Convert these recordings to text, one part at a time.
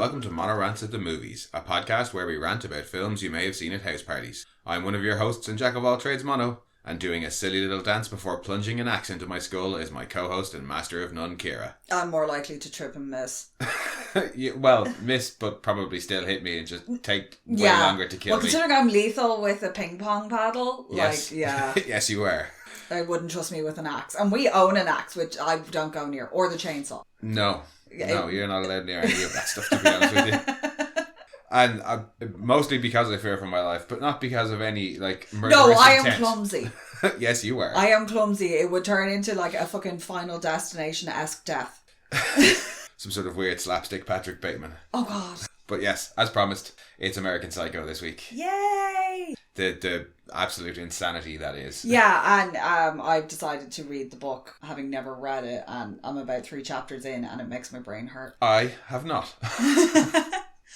welcome to Mono Rants at the Movies, a podcast where we rant about films you may have seen at house parties. I'm one of your hosts and jack of all trades, Mono, and doing a silly little dance before plunging an axe into my skull is my co-host and master of none, Kira. I'm more likely to trip and miss. Miss, but probably still hit me and just take way longer to kill me. Well, considering I'm lethal with a ping pong paddle, yes. Yes, you are. They wouldn't trust me with an axe. And we own an axe, which I don't go near, or the chainsaw. No, you're not allowed near any of that stuff, to be honest with you. And mostly because I fear for my life, but not because of any, murderous No, I intent. am clumsy. Yes, you were. I am clumsy. It would turn into, a fucking Final Destination-esque death. Some sort of weird slapstick Patrick Bateman. Oh, God. But yes, as promised, it's American Psycho this week. Yay! The absolute insanity that is. Yeah, and I've decided to read the book, having never read it, and I'm about 3 chapters in, and it makes my brain hurt. I have not.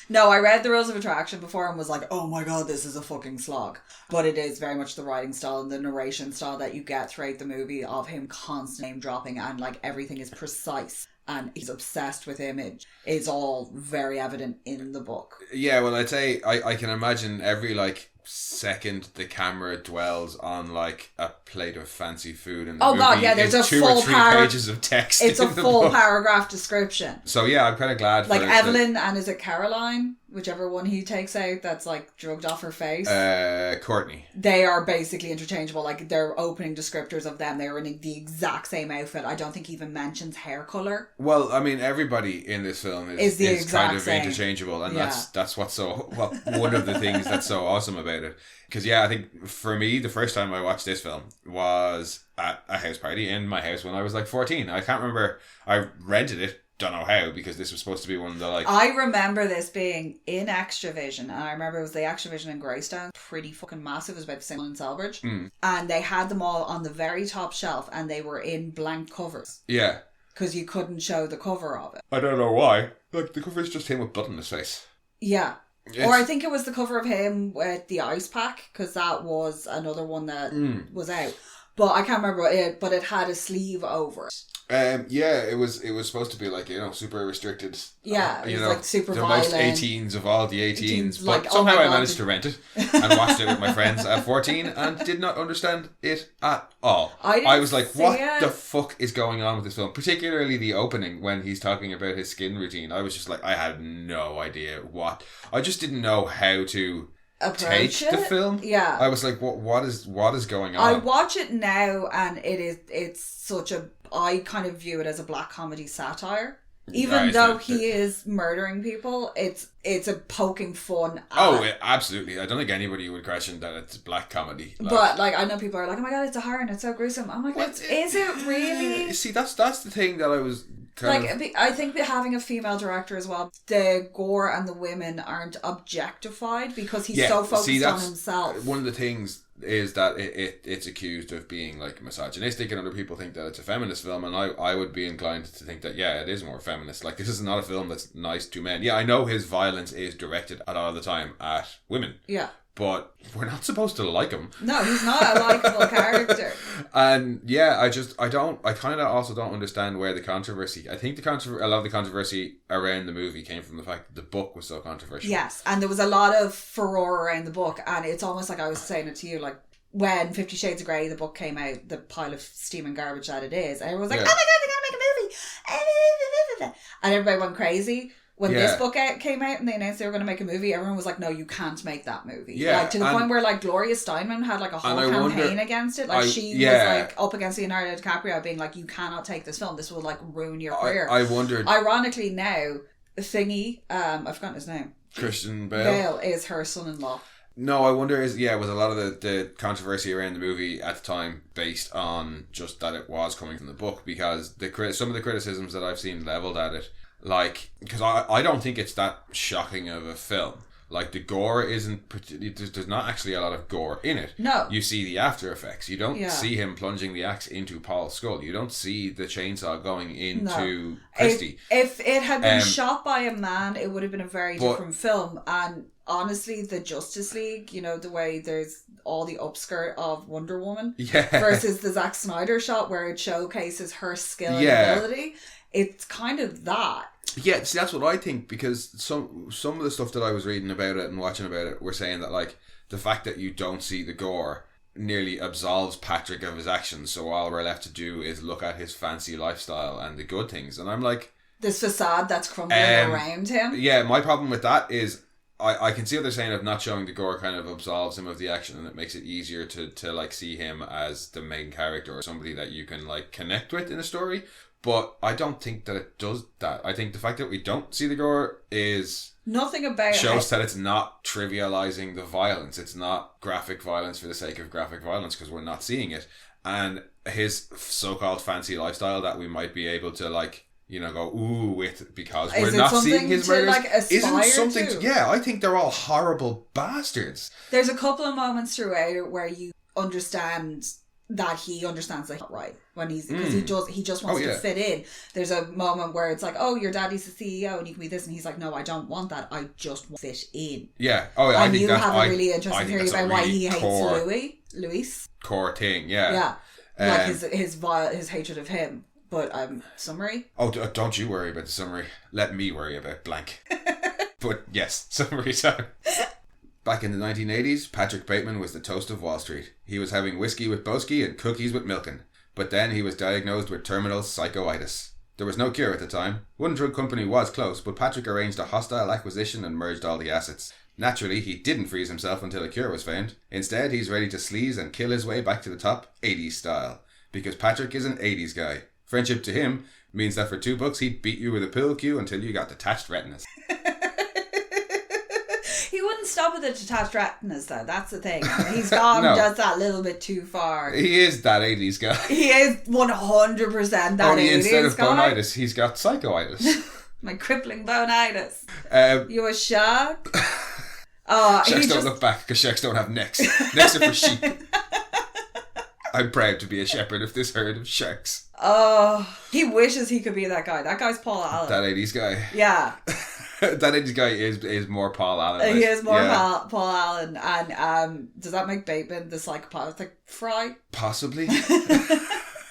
No, I read The Rules of Attraction before and was like, oh my god, this is a fucking slog. But it is very much the writing style and the narration style that you get throughout the movie of him constant name dropping and everything is precise. And he's obsessed with image. It's all very evident in the book. Yeah, well, I'd say I can imagine every second the camera dwells on a plate of fancy food in the movie. God, yeah, there's a two full or three pages of text. It's a full book. Paragraph description. So yeah, I'm kind of glad for Evelyn and is it Caroline? Whichever one he takes out that's drugged off her face. Courtney. They are basically interchangeable. They're opening descriptors of them. They are in the exact same outfit. I don't think he even mentions hair colour. Well, I mean, everybody in this film is kind of same. Interchangeable, and that's what's one of the things that's so awesome about it. Because I think for me, the first time I watched this film was at a house party in my house when I was 14. I can't remember. I rented it. Don't know how, because this was supposed to be one of the I remember this being in Extravision, and I remember it was the Extravision in Greystown, pretty fucking massive. It was about the same one in Selbridge, and they had them all on the very top shelf, and they were in blank covers. Yeah, because you couldn't show the cover of it. I don't know why. The cover is just him with blood on his face. Yeah. Or I think it was the cover of him with the ice pack, because that was another one that was out. But I can't remember it, but it had a sleeve over it. It was supposed to be super restricted. Yeah, it was super the violent. most 18s of all the 18s. But somehow I managed to rent it and watched it with my friends at 14 and did not understand it at all. I was like, what the fuck is going on with this film? Particularly the opening when he's talking about his skin routine. I was just I had no idea what. I just didn't know how to take the film. Yeah, I was like, what is going on? I watch it now and it's such a, I kind of view it as a black comedy satire. Even though he is murdering people, it's a poking fun at. Absolutely. I don't think anybody would question that it's black comedy. But I know people are like, oh my god, it's a horror and it's so gruesome. I'm like, is it really? See, that's the thing that I was I think that having a female director as well, the gore and the women aren't objectified because he's so focused on himself. One of the things is that it's accused of being misogynistic, and other people think that it's a feminist film, and I would be inclined to think that it is more feminist. This is not a film that's nice to men. I know his violence is directed a lot of the time at women. Yeah. But we're not supposed to like him. No, he's not a likeable character. And I kind of also don't understand where the controversy. I think a lot of the controversy around the movie came from the fact that the book was so controversial. Yes, and there was a lot of furore around the book, and it's almost like I was saying it to you, when 50 Shades of Grey, the book came out, the pile of steam and garbage that it is, and everyone was like, oh my god, they're going to make a movie! And everybody went crazy. When this book came out and they announced they were going to make a movie, everyone was like, no, you can't make that movie. Yeah, to the point where Gloria Steinem had a whole campaign against it. She was up against Leonardo DiCaprio being like, you cannot take this film. This will ruin your career. I wondered. Ironically now, Thingy, I've forgotten his name. Christian Bale is her son-in-law. No, I wonder was a lot of the controversy around the movie at the time based on just that it was coming from the book, because some of the criticisms that I've seen leveled at it, because I don't think it's that shocking of a film. The gore isn't, there's not actually a lot of gore in it. No. You see the after effects. You don't see him plunging the axe into Paul's skull. You don't see the chainsaw going into Christy. If it had been shot by a man, it would have been a very different film. And honestly, the Justice League, the way there's all the upskirt of Wonder Woman versus the Zack Snyder shot where it showcases her skill and ability, it's kind of that. Yeah, see, that's what I think, because some of the stuff that I was reading about it and watching about it were saying that, like, the fact that you don't see the gore nearly absolves Patrick of his actions, so all we're left to do is look at his fancy lifestyle and the good things. And I'm like... This facade that's crumbling around him. Yeah, my problem with that is I can see what they're saying of not showing the gore kind of absolves him of the action, and it makes it easier to like see him as the main character or somebody that you can like connect with in a story. But I don't think that it does that. I think the fact that we don't see the gore is... Nothing about shows that it's not trivializing the violence. It's not graphic violence for the sake of graphic violence, because we're not seeing it. And his so-called fancy lifestyle that we might be able to, like, you know, go ooh with, because we're not seeing his murders, like, isn't something to? Yeah, I think they're all horrible bastards. There's a couple of moments throughout where you understand that he understands that right when he's, because he just wants to fit in. There's a moment where it's like, oh, your daddy's the CEO and you can be this, and he's like, no, I don't want that, I just want to fit in. Yeah. And I think you have a really interesting theory about why he hates Luis core thing. Yeah like his hatred of him. But summary? Oh, don't you worry about the summary, let me worry about blank. But yes, summary time. Back in the 1980s, Patrick Bateman was the toast of Wall Street. He was having whiskey with Boski and cookies with Milken. But then he was diagnosed with terminal psychoitis. There was no cure at the time. One drug company was close, but Patrick arranged a hostile acquisition and merged all the assets. Naturally, he didn't freeze himself until a cure was found. Instead, he's ready to sleaze and kill his way back to the top, 80s style. Because Patrick is an 80s guy. Friendship to him means that for $2 he'd beat you with a pill cue until you got detached retinas. He wouldn't stop at the detached retinas, though. That's the thing. He's gone does that little bit too far. He is that 80s guy. He is 100% that 80s guy. Only instead of bonitis, he's got psychoitis. My crippling bonitis. You a shark? Sharks don't look back because sharks don't have necks. Necks are for sheep. I'm proud to be a shepherd of this herd of sharks. Oh, he wishes he could be that guy. That guy's Paul Allen. That 80s guy. Yeah. That 80s guy is more Paul Allen. He is more Paul Allen. And does that make Bateman the psychopathic Fry? Possibly.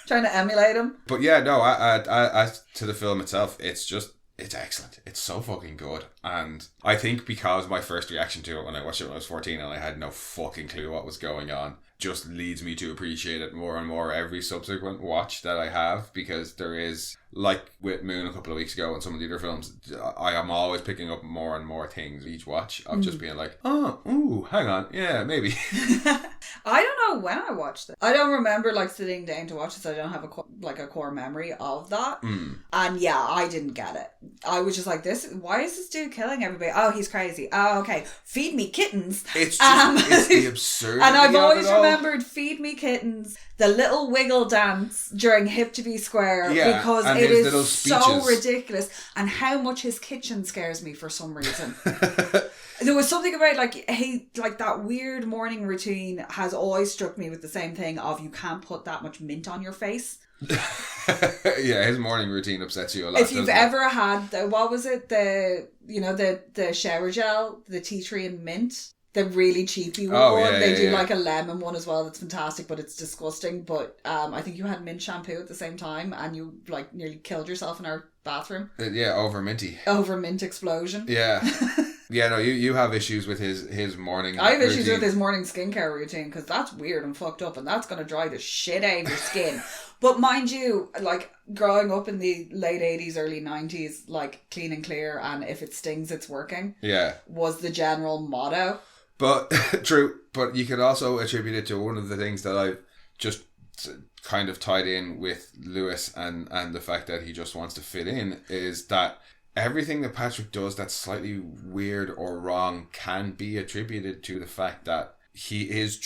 Trying to emulate him. But yeah, no, as to the film itself, it's excellent. It's so fucking good. And I think because my first reaction to it when I watched it when I was 14 and I had no fucking clue what was going on, just leads me to appreciate it more and more every subsequent watch that I have, because there is, like with Moon a couple of weeks ago and some of the other films, I am always picking up more and more things each watch of just being like, oh, ooh, hang on, yeah, maybe. I don't know when I watched it. I don't remember like sitting down to watch it, so I don't have a core memory of that. And yeah, I didn't get it. I was just like, why is this dude killing everybody? Oh, he's crazy. Oh, okay. Feed me kittens. It's just, it's the absurdity. And I've always remembered Feed Me Kittens, the little wiggle dance during Hip to Be Square, because it is so ridiculous, and how much his kitchen scares me for some reason. There was something about like that weird morning routine has always struck me with the same thing of you can't put that much mint on your face. Yeah, his morning routine upsets you a lot. If you've ever had what was it, the shower gel, the tea tree and mint, the really cheapy one. They do like a lemon one as well that's fantastic, but it's disgusting. But I think you had mint shampoo at the same time and you like nearly killed yourself in our bathroom. Over minty. Over mint explosion. Yeah. Yeah, no, you have issues with his morning I have routine. Issues with his morning skincare routine because that's weird and fucked up and that's going to dry the shit out of your skin. But mind you, like growing up in the late 80s, early 90s, like clean and clear and if it stings, it's working. Yeah. Was the general motto. But, true, but you could also attribute it to one of the things that I've just kind of tied in with Lewis and the fact that he just wants to fit in is that everything that Patrick does that's slightly weird or wrong can be attributed to the fact that he's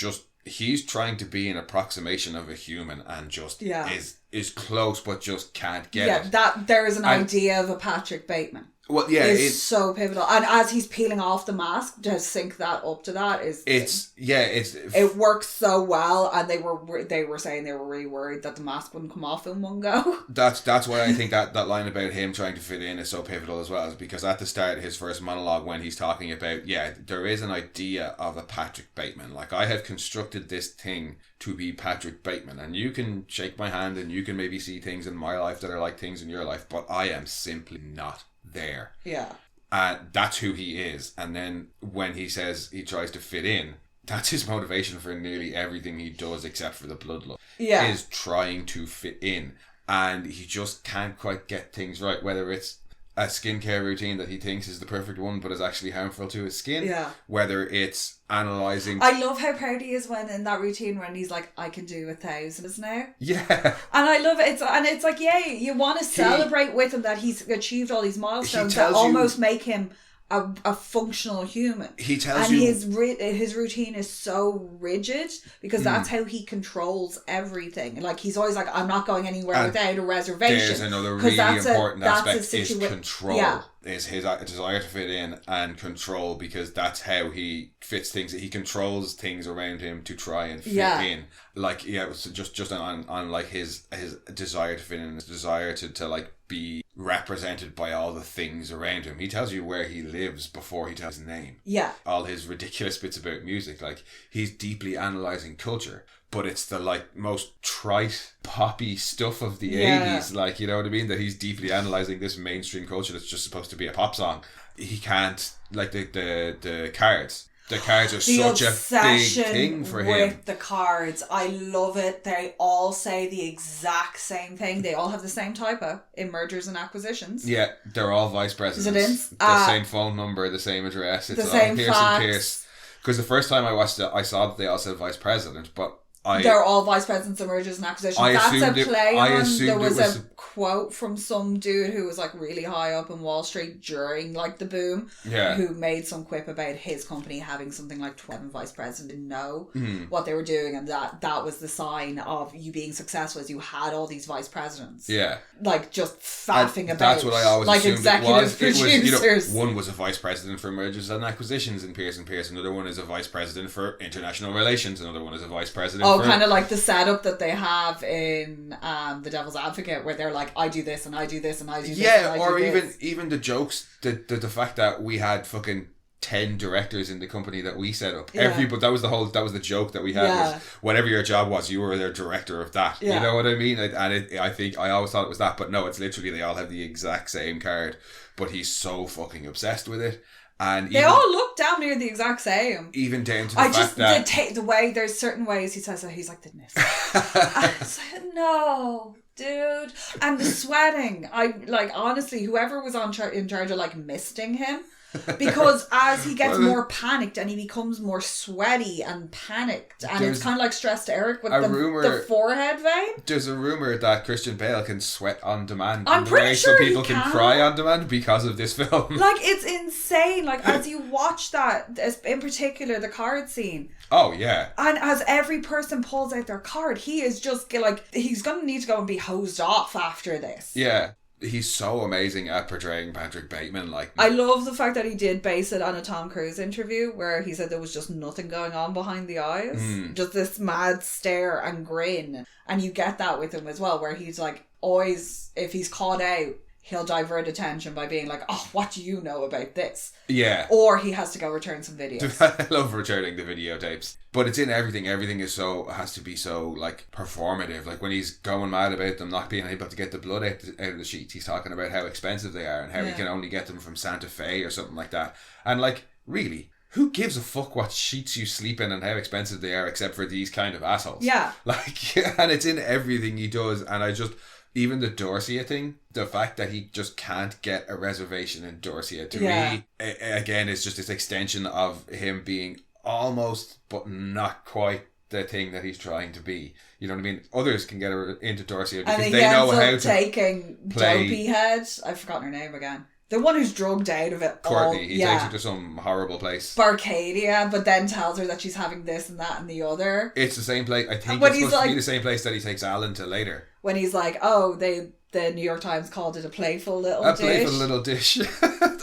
trying to be an approximation of a human and just is close but just can't get it. Yeah, that there is an idea of a Patrick Bateman. Well, yeah, it's so pivotal, and as he's peeling off the mask to sync that up to that it works so well, and they were saying they were really worried that the mask wouldn't come off in one go. That's why I think that line about him trying to fit in is so pivotal as well, is because at the start of his first monologue when he's talking about there is an idea of a Patrick Bateman, like I have constructed this thing to be Patrick Bateman, and you can shake my hand and you can maybe see things in my life that are like things in your life, but I am simply not there. Yeah. That's who he is. And then when he says he tries to fit in, that's his motivation for nearly everything he does except for the bloodlust. Yeah. Is trying to fit in. And he just can't quite get things right. Whether it's a skincare routine that he thinks is the perfect one but is actually harmful to his skin. Yeah. Whether it's analysing... I love how proud he is when in that routine when he's like, I can do 1,000 now. Yeah. And I love it. It's like, yeah, you want to celebrate with him that he's achieved all these milestones that almost make him a functional human. He tells and you... his routine is so rigid because that's how he controls everything. Like, he's always like, I'm not going anywhere without a reservation. There's another really important aspect is control. Yeah. Is his desire to fit in and control, because that's how he fits things. He controls things around him to try and fit in. Like, yeah, so just on like his desire to fit in, his desire to like be represented by all the things around him. He tells you where he lives before he tells his name. Yeah. All his ridiculous bits about music. Like, he's deeply analysing culture. But it's the like most trite poppy stuff of the 80s, like, you know what I mean, that he's deeply analysing this mainstream culture that's just supposed to be a pop song. He can't, like, the cards. The cards are such a big thing for him. With the cards, I love it. They all say the exact same thing. They all have the same typo in mergers and acquisitions. Yeah, they're all vice presidents. The same phone number, the same address. It's the same Pierce fax. and Pierce. Because the first time I watched it, I saw that they all said vice president, but they're all vice presidents of mergers and acquisitions. That's a play on. There was a quote from some dude who was like really high up in Wall Street during like the boom, who made some quip about his company having something like 12 vice presidents didn't know what they were doing, and that was the sign of you being successful, as you had all these vice presidents. Yeah, like just faffing about. That's what I always like assumed executive it was. producers. One was a vice president for mergers and acquisitions in Pierce and Pierce. Another one is a vice president for international relations. Another one is a vice president. Oh, kind of like the setup that they have in The Devil's Advocate, where they're like, I do this and I do this and I do this. Yeah, or even the jokes, the fact that we had fucking 10 directors in the company that we set up. Yeah. But that was the joke that we had. Was whatever your job was, you were their director of that. You know what I mean? I think I always thought it was that, but no, it's literally they all have the exact same card, but he's so fucking obsessed with it. And they all look damn near the exact same. Even down to the fact that... the way, there's certain ways he says that, he's like, didn't it? It's like, no, dude. And the sweating. Honestly, whoever was in charge of, like, misting him, because as he gets more panicked and he becomes more sweaty and panicked, and it's kind of like Stressed Eric with the forehead vein. There's a rumour that Christian Bale can sweat on demand. I'm pretty sure some people can cry on demand because of this film. Like, it's insane. Like, as you watch that, in particular the card scene. Oh, yeah. And as every person pulls out their card, he is just like, he's going to need to go and be hosed off after this. Yeah. He's so amazing at portraying Patrick Bateman. Like, I love the fact that he did base it on a Tom Cruise interview where he said there was just nothing going on behind the eyes. Just this mad stare and grin. And you get that with him as well, where he's like, always, if he's caught out, he'll divert attention by being like, oh, what do you know about this? Yeah. Or he has to go return some videos. I love returning the videotapes. But it's in everything. Everything has to be so, like, performative. Like, when he's going mad about them not being able to get the blood out of the sheets, he's talking about how expensive they are and how he can only get them from Santa Fe or something like that. And, like, really, who gives a fuck what sheets you sleep in and how expensive they are except for these kind of assholes? Yeah. Like, and it's in everything he does. And even the Dorsia thing, the fact that he just can't get a reservation in Dorsia, to me, again, is just this extension of him being almost, but not quite, the thing that he's trying to be. You know what I mean? Others can get into Dorsia because they know how to taking play. Dopey Head. I've forgotten her name again. The one who's drugged out of it. Courtney. He takes her to some horrible place. Barcadia, but then tells her that she's having this and that and the other. It's the same place. I think it's supposed to be the same place that he takes Alan to later. When he's like, oh, the New York Times called it a playful little dish. A playful little dish.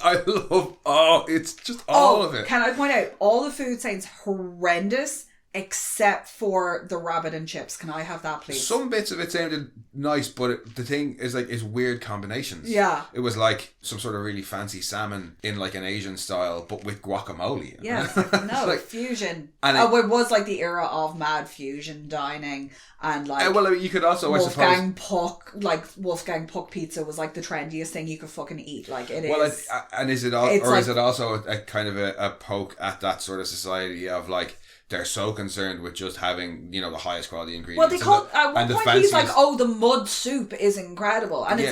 I love, it's just all of it. Can I point out, all the food sounds horrendous except for the rabbit and chips. Can I have that, please? Some bits of it sounded nice, but the thing is like, it's weird combinations. Yeah. It was like some sort of really fancy salmon in like an Asian style, but with guacamole. Yeah, no, like, fusion. And it was like the era of mad fusion dining, and like well, I mean, you could also Wolfgang Puck pizza was like the trendiest thing you could fucking eat. Like it is. And is it is it also a kind of a poke at that sort of society of like, they're so concerned with just having, you know, the highest quality ingredients. Well, they call at one point he's like, "Oh, the mud soup is incredible," and it's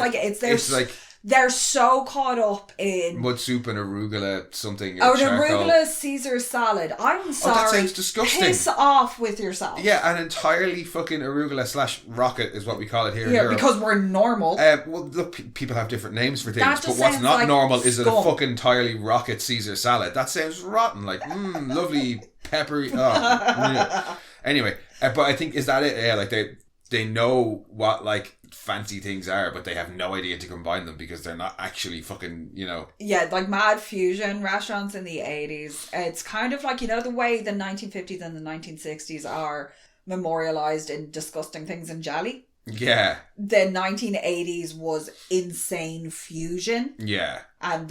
like they're so caught up in mud soup and arugula something. An arugula Caesar salad. I'm sorry. That sounds disgusting. Piss off with yourself. Yeah, an entirely fucking arugula / rocket is what we call it here in Europe. Because we're normal. Well, look, people have different names for things, but what's not like normal is a fucking entirely rocket Caesar salad. That sounds rotten. Like, lovely peppery. Oh, yeah. Anyway, but I think, is that it? Yeah, like they know what like fancy things are, but they have no idea to combine them because they're not actually fucking, you know. Yeah, like mad fusion restaurants in the 80s. It's kind of like, you know, the way the 1950s and the 1960s are memorialized in disgusting things in jelly. Yeah. The 1980s was insane fusion. Yeah. And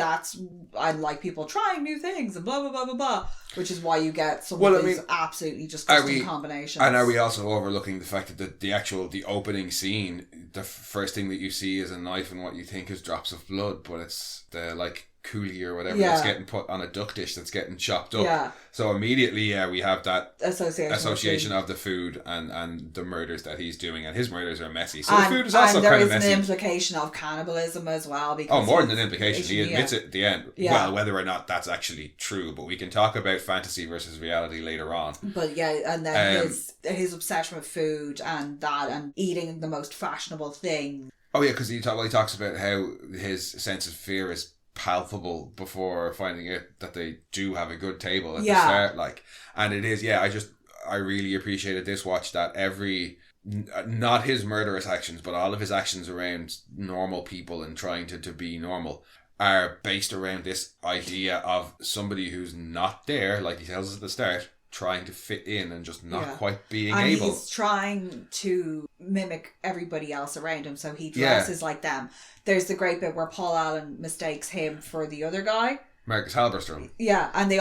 like people trying new things and blah, blah, blah, blah, blah. Which is why you get some of these absolutely disgusting combinations. And are we also overlooking the fact that the opening scene, the first thing that you see is a knife and what you think is drops of blood, but it's the like coulis or whatever that's getting put on a duck dish that's getting chopped up. Yeah. So immediately, we have that association of the food and the murders that he's doing, and his murders are messy. So the food is also kind of messy. There is an implication of cannibalism as well. Because more than an implication. He admits it at the end. Yeah. Well, whether or not that's actually true, but we can talk about fantasy versus reality later on. But yeah, and then his obsession with food and that, and eating the most fashionable thing. Oh yeah, because he talks about how his sense of fear is palpable before finding out that they do have a good table at the start, like, and it is. I really appreciated this watch that not his murderous actions, but all of his actions around normal people and trying to be normal are based around this idea of somebody who's not there, like he tells us at the start, trying to fit in and just not quite being able. He's trying to mimic everybody else around him, so he dresses like them. There's the great bit where Paul Allen mistakes him for the other guy, Marcus Halberstrom. Yeah, and they're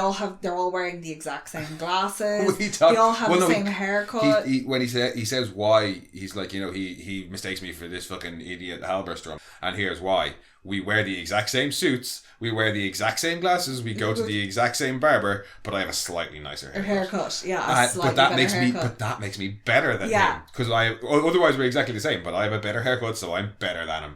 all wearing the exact same glasses. They all have the same haircut. When he says why, he's like, you know, he mistakes me for this fucking idiot Halberstrom, and here's why. We wear the exact same suits, we wear the exact same glasses, we go to the exact same barber, but I have a slightly nicer haircut. Yeah, but that makes me better than him, because otherwise we're exactly the same, but I have a better haircut, so I'm better than him.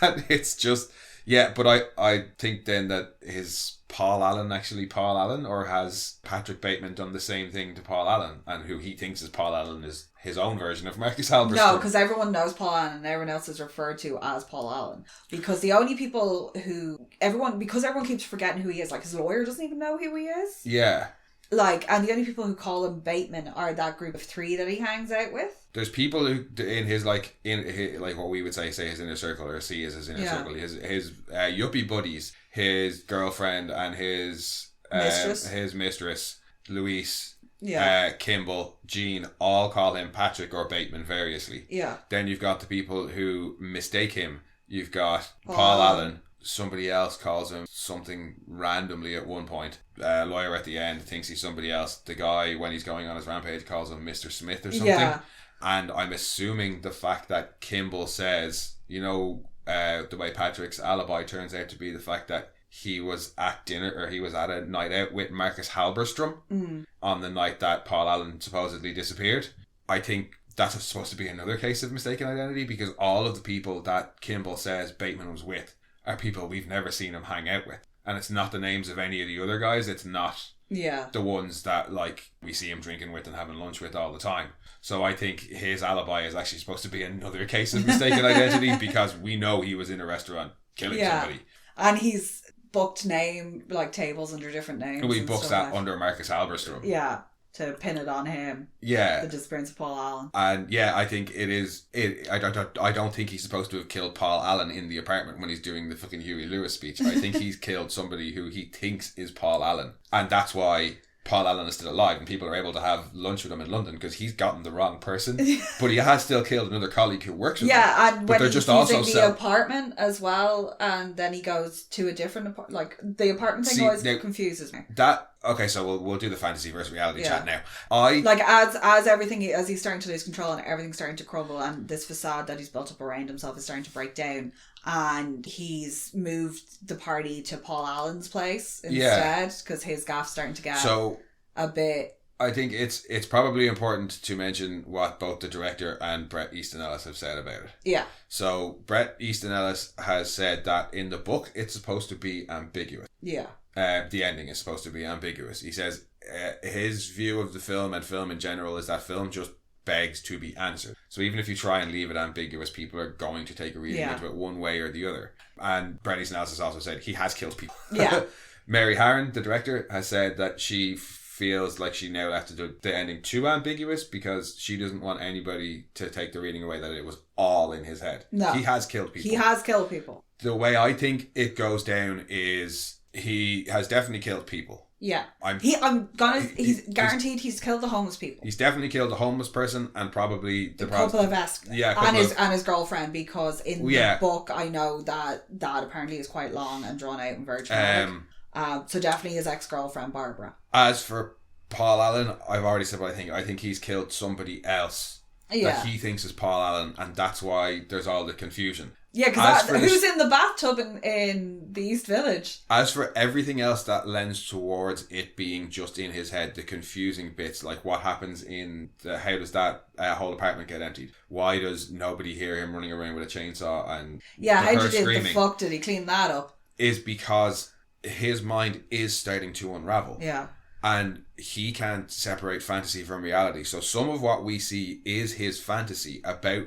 And it's just, but I think then that his Paul Allen, or has Patrick Bateman done the same thing to Paul Allen, and who he thinks is Paul Allen is his own version of Marcus Halberstrom? No, because everyone knows Paul Allen and everyone else is referred to as Paul Allen. Because the only people everyone keeps forgetting who he is, like his lawyer doesn't even know who he is. Yeah. Like, and the only people who call him Bateman are that group of 3 that he hangs out with. There's people who in his what we would say his inner circle, or see as his inner circle, his yuppie buddies, his girlfriend and his mistress, Louise, Kimball, Jean, all call him Patrick or Bateman variously. Yeah. Then you've got the people who mistake him. You've got Paul Allen. Somebody else calls him something randomly at one point. Lawyer at the end thinks he's somebody else. The guy, when he's going on his rampage, calls him Mr. Smith or something. Yeah. And I'm assuming the fact that Kimball says, you know, the way Patrick's alibi turns out to be the fact that he was at dinner, or he was at a night out with Marcus Halberstrom on the night that Paul Allen supposedly disappeared. I think that's supposed to be another case of mistaken identity, because all of the people that Kimball says Bateman was with are people we've never seen him hang out with. And it's not the names of any of the other guys. It's not the ones that like we see him drinking with and having lunch with all the time. So I think his alibi is actually supposed to be another case of mistaken identity, because we know he was in a restaurant killing somebody. And he's booked tables under different names. We booked that under Marcus Halberstrom. Yeah. To pin it on him. Yeah. The disappearance of Paul Allen. And I think I don't think he's supposed to have killed Paul Allen in the apartment when he's doing the fucking Huey Lewis speech. I think he's killed somebody who he thinks is Paul Allen. And that's why Paul Allen is still alive and people are able to have lunch with him in London because he's gotten the wrong person, but he has still killed another colleague who works with him. Yeah, and when he's using the apartment as well, and then he goes to a different apartment. Like, the apartment thing always confuses me. Okay, so we'll do the fantasy versus reality chat now. As everything, as he's starting to lose control and everything's starting to crumble, and this facade that he's built up around himself is starting to break down, and he's moved the party to Paul Allen's place instead because his gaff's starting to get a bit. I think it's probably important to mention what both the director and Bret Easton Ellis have said about it. Yeah. So Bret Easton Ellis has said that in the book it's supposed to be ambiguous. Yeah. The ending is supposed to be ambiguous. He says his view of the film and film in general is that film just begs to be answered. So even if you try and leave it ambiguous, people are going to take a reading into it one way or the other. And Bret Easton Ellis has also said he has killed people. Yeah. Mary Harron, the director, has said that she feels like she now has to do the ending too ambiguous because she doesn't want anybody to take the reading away that it was all in his head. No. He has killed people. He has killed people. The way I think it goes down is he has definitely killed people. Yeah. He's guaranteed he's killed the homeless people. He's definitely killed a homeless person and probably the couple of and his girlfriend, because in the book I know that apparently is quite long and drawn out and very dramatic. So definitely his ex-girlfriend Barbara. As for Paul Allen, I've already said what I think. I think he's killed somebody else that he thinks is Paul Allen, and that's why there's all the confusion. Yeah, because who's in the bathtub in the East Village? As for everything else that lends towards it being just in his head, the confusing bits, like what happens how does that whole apartment get emptied? Why does nobody hear him running around with a chainsaw and the fuck did he clean that up? Is because his mind is starting to unravel. Yeah. And he can't separate fantasy from reality. So some of what we see is his fantasy about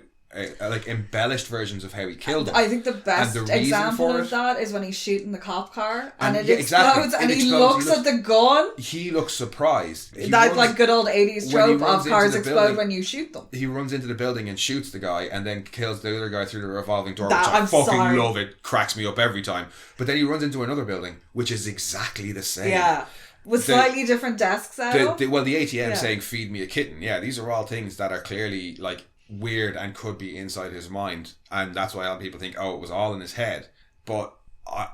like embellished versions of how he killed him. I think the best example of that is when he's shooting the cop car and it explodes and he looks at the gun. He looks surprised. Like good old 80s trope of cars explode when you shoot them. He runs into the building and shoots the guy and then kills the other guy through the revolving door, which I fucking love. It cracks me up every time. But then he runs into another building which is exactly the same. Yeah. With slightly different desks out. The ATM saying feed me a kitten. Yeah, these are all things that are clearly like weird and could be inside his mind, and that's why a lot of people think it was all in his head. But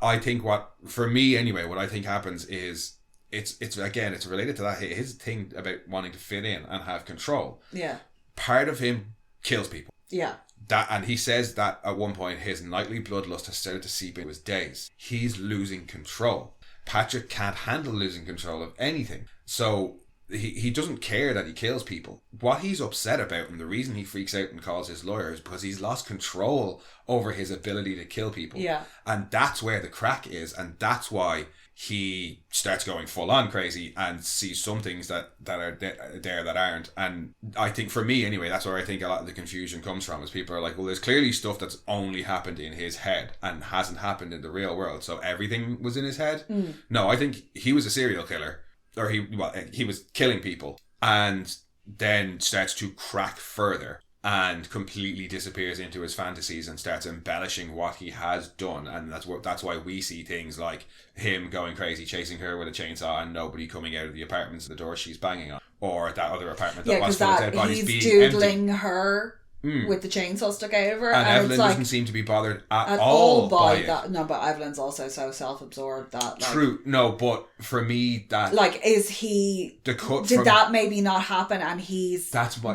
I think for me anyway, what I think happens is it's related to that his thing about wanting to fit in and have control. Yeah, part of him kills people. Yeah, and he says that at one point his nightly bloodlust has started to seep into his days. He's losing control. Patrick can't handle losing control of anything, so he doesn't care that he kills people. What he's upset about, and the reason he freaks out and calls his lawyer, is because he's lost control over his ability to kill people. Yeah. And that's where the crack is, and that's why he starts going full on crazy and sees some things that are there that aren't. And I think for me anyway, that's where I think a lot of the confusion comes from, is people are like, well, there's clearly stuff that's only happened in his head and hasn't happened in the real world, so everything was in his head. No, I think he was a serial killer. Or he was killing people and then starts to crack further and completely disappears into his fantasies and starts embellishing what he has done. And that's why we see things like him going crazy, chasing her with a chainsaw and nobody coming out of the apartments, the door she's banging on, or that other apartment that was full of dead bodies being doodling empty. Her with the chainsaw stuck out of her, and Evelyn doesn't seem to be bothered at all by that. No, but Evelyn's also so self-absorbed that true. No, but for me that is he that maybe not happen, and he's that's how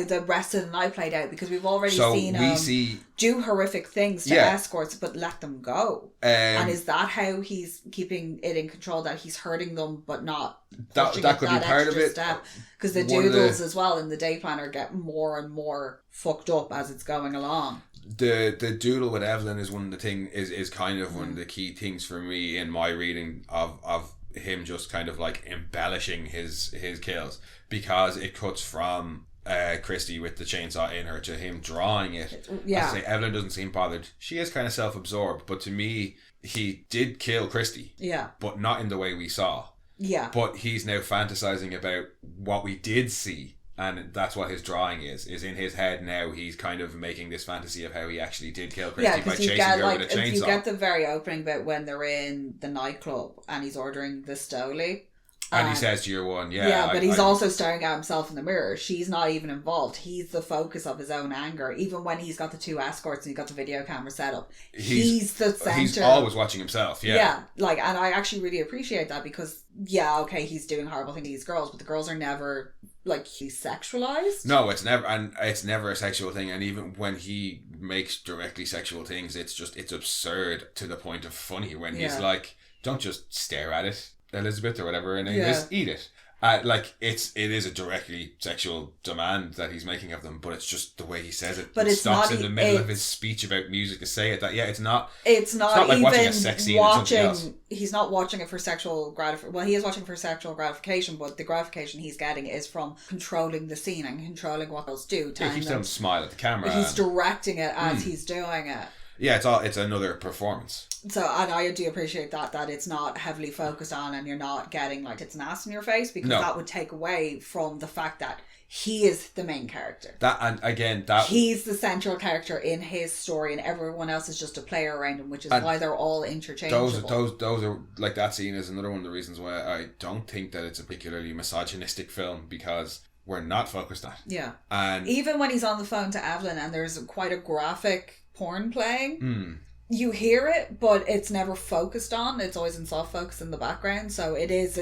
the rest of the night played out, because we've already seen him do horrific things to escorts but let them go, and is that how he's keeping it in control, that he's hurting them but not that could be part of it, because the doodles as well in the day planner get more and more fucked up as it's going along. The doodle with Evelyn is one of the thing is kind of one of the key things for me in my reading of him, just kind of like embellishing his kills, because it cuts from Christy with the chainsaw in her to him drawing it. Yeah. As I say, Evelyn doesn't seem bothered. She is kind of self-absorbed, but to me he did kill Christy. Yeah. But not in the way we saw. Yeah. But he's now fantasizing about what we did see And that's what his drawing is in his head now. He's kind of making this fantasy of how he actually did kill Christy by chasing her with a chainsaw. You get the very opening bit when they're in the nightclub and he's ordering the Stoli. And he says to your one, but he's also staring at himself in the mirror. She's not even involved. He's the focus of his own anger. Even when he's got the 2 escorts and he's got the video camera set up, he's the center. He's always watching himself. Yeah, like, and I actually really appreciate that because he's doing horrible things to these girls, but the girls are never like he's sexualized. No, it's never a sexual thing. And even when he makes directly sexual things, it's absurd to the point of funny when he's like, "Don't just stare at it, Elizabeth," or whatever, and just eat it. Like it is a directly sexual demand that he's making of them, but it's just the way he says it. But it it's stops not in the middle of his speech about music to say it. That it's not like even watching a sex scene or something else. He's not watching it for sexual gratification. Well, he is watching for sexual gratification, but the gratification he's getting is from controlling the scene and controlling what those do. He keeps them smile at the camera. He's directing it as he's doing it. Yeah, it's another performance. So, and I do appreciate that it's not heavily focused on and you're not getting like tits and ass in your face, because that would take away from the fact that he is the main character. He's the central character in his story and everyone else is just a player around him, which is why they're all interchangeable. Those are like, that scene is another one of the reasons why I don't think that it's a particularly misogynistic film, because we're not focused on it. Yeah. And even when he's on the phone to Evelyn and there's quite a graphic porn playing, you hear it, but it's never focused on. It's always in soft focus in the background, so it is.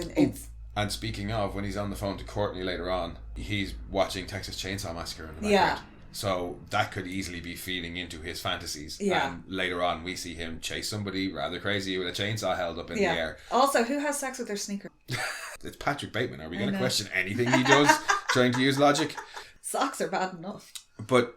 And speaking of, when he's on the phone to Courtney later on, he's watching Texas Chainsaw Massacre in the background. So that could easily be feeding into his fantasies. Yeah. And later on, we see him chase somebody rather crazy with a chainsaw held up in the air. Also, who has sex with their sneakers? It's Patrick Bateman. Are we going to question anything he does trying to use logic? Socks are bad enough. But,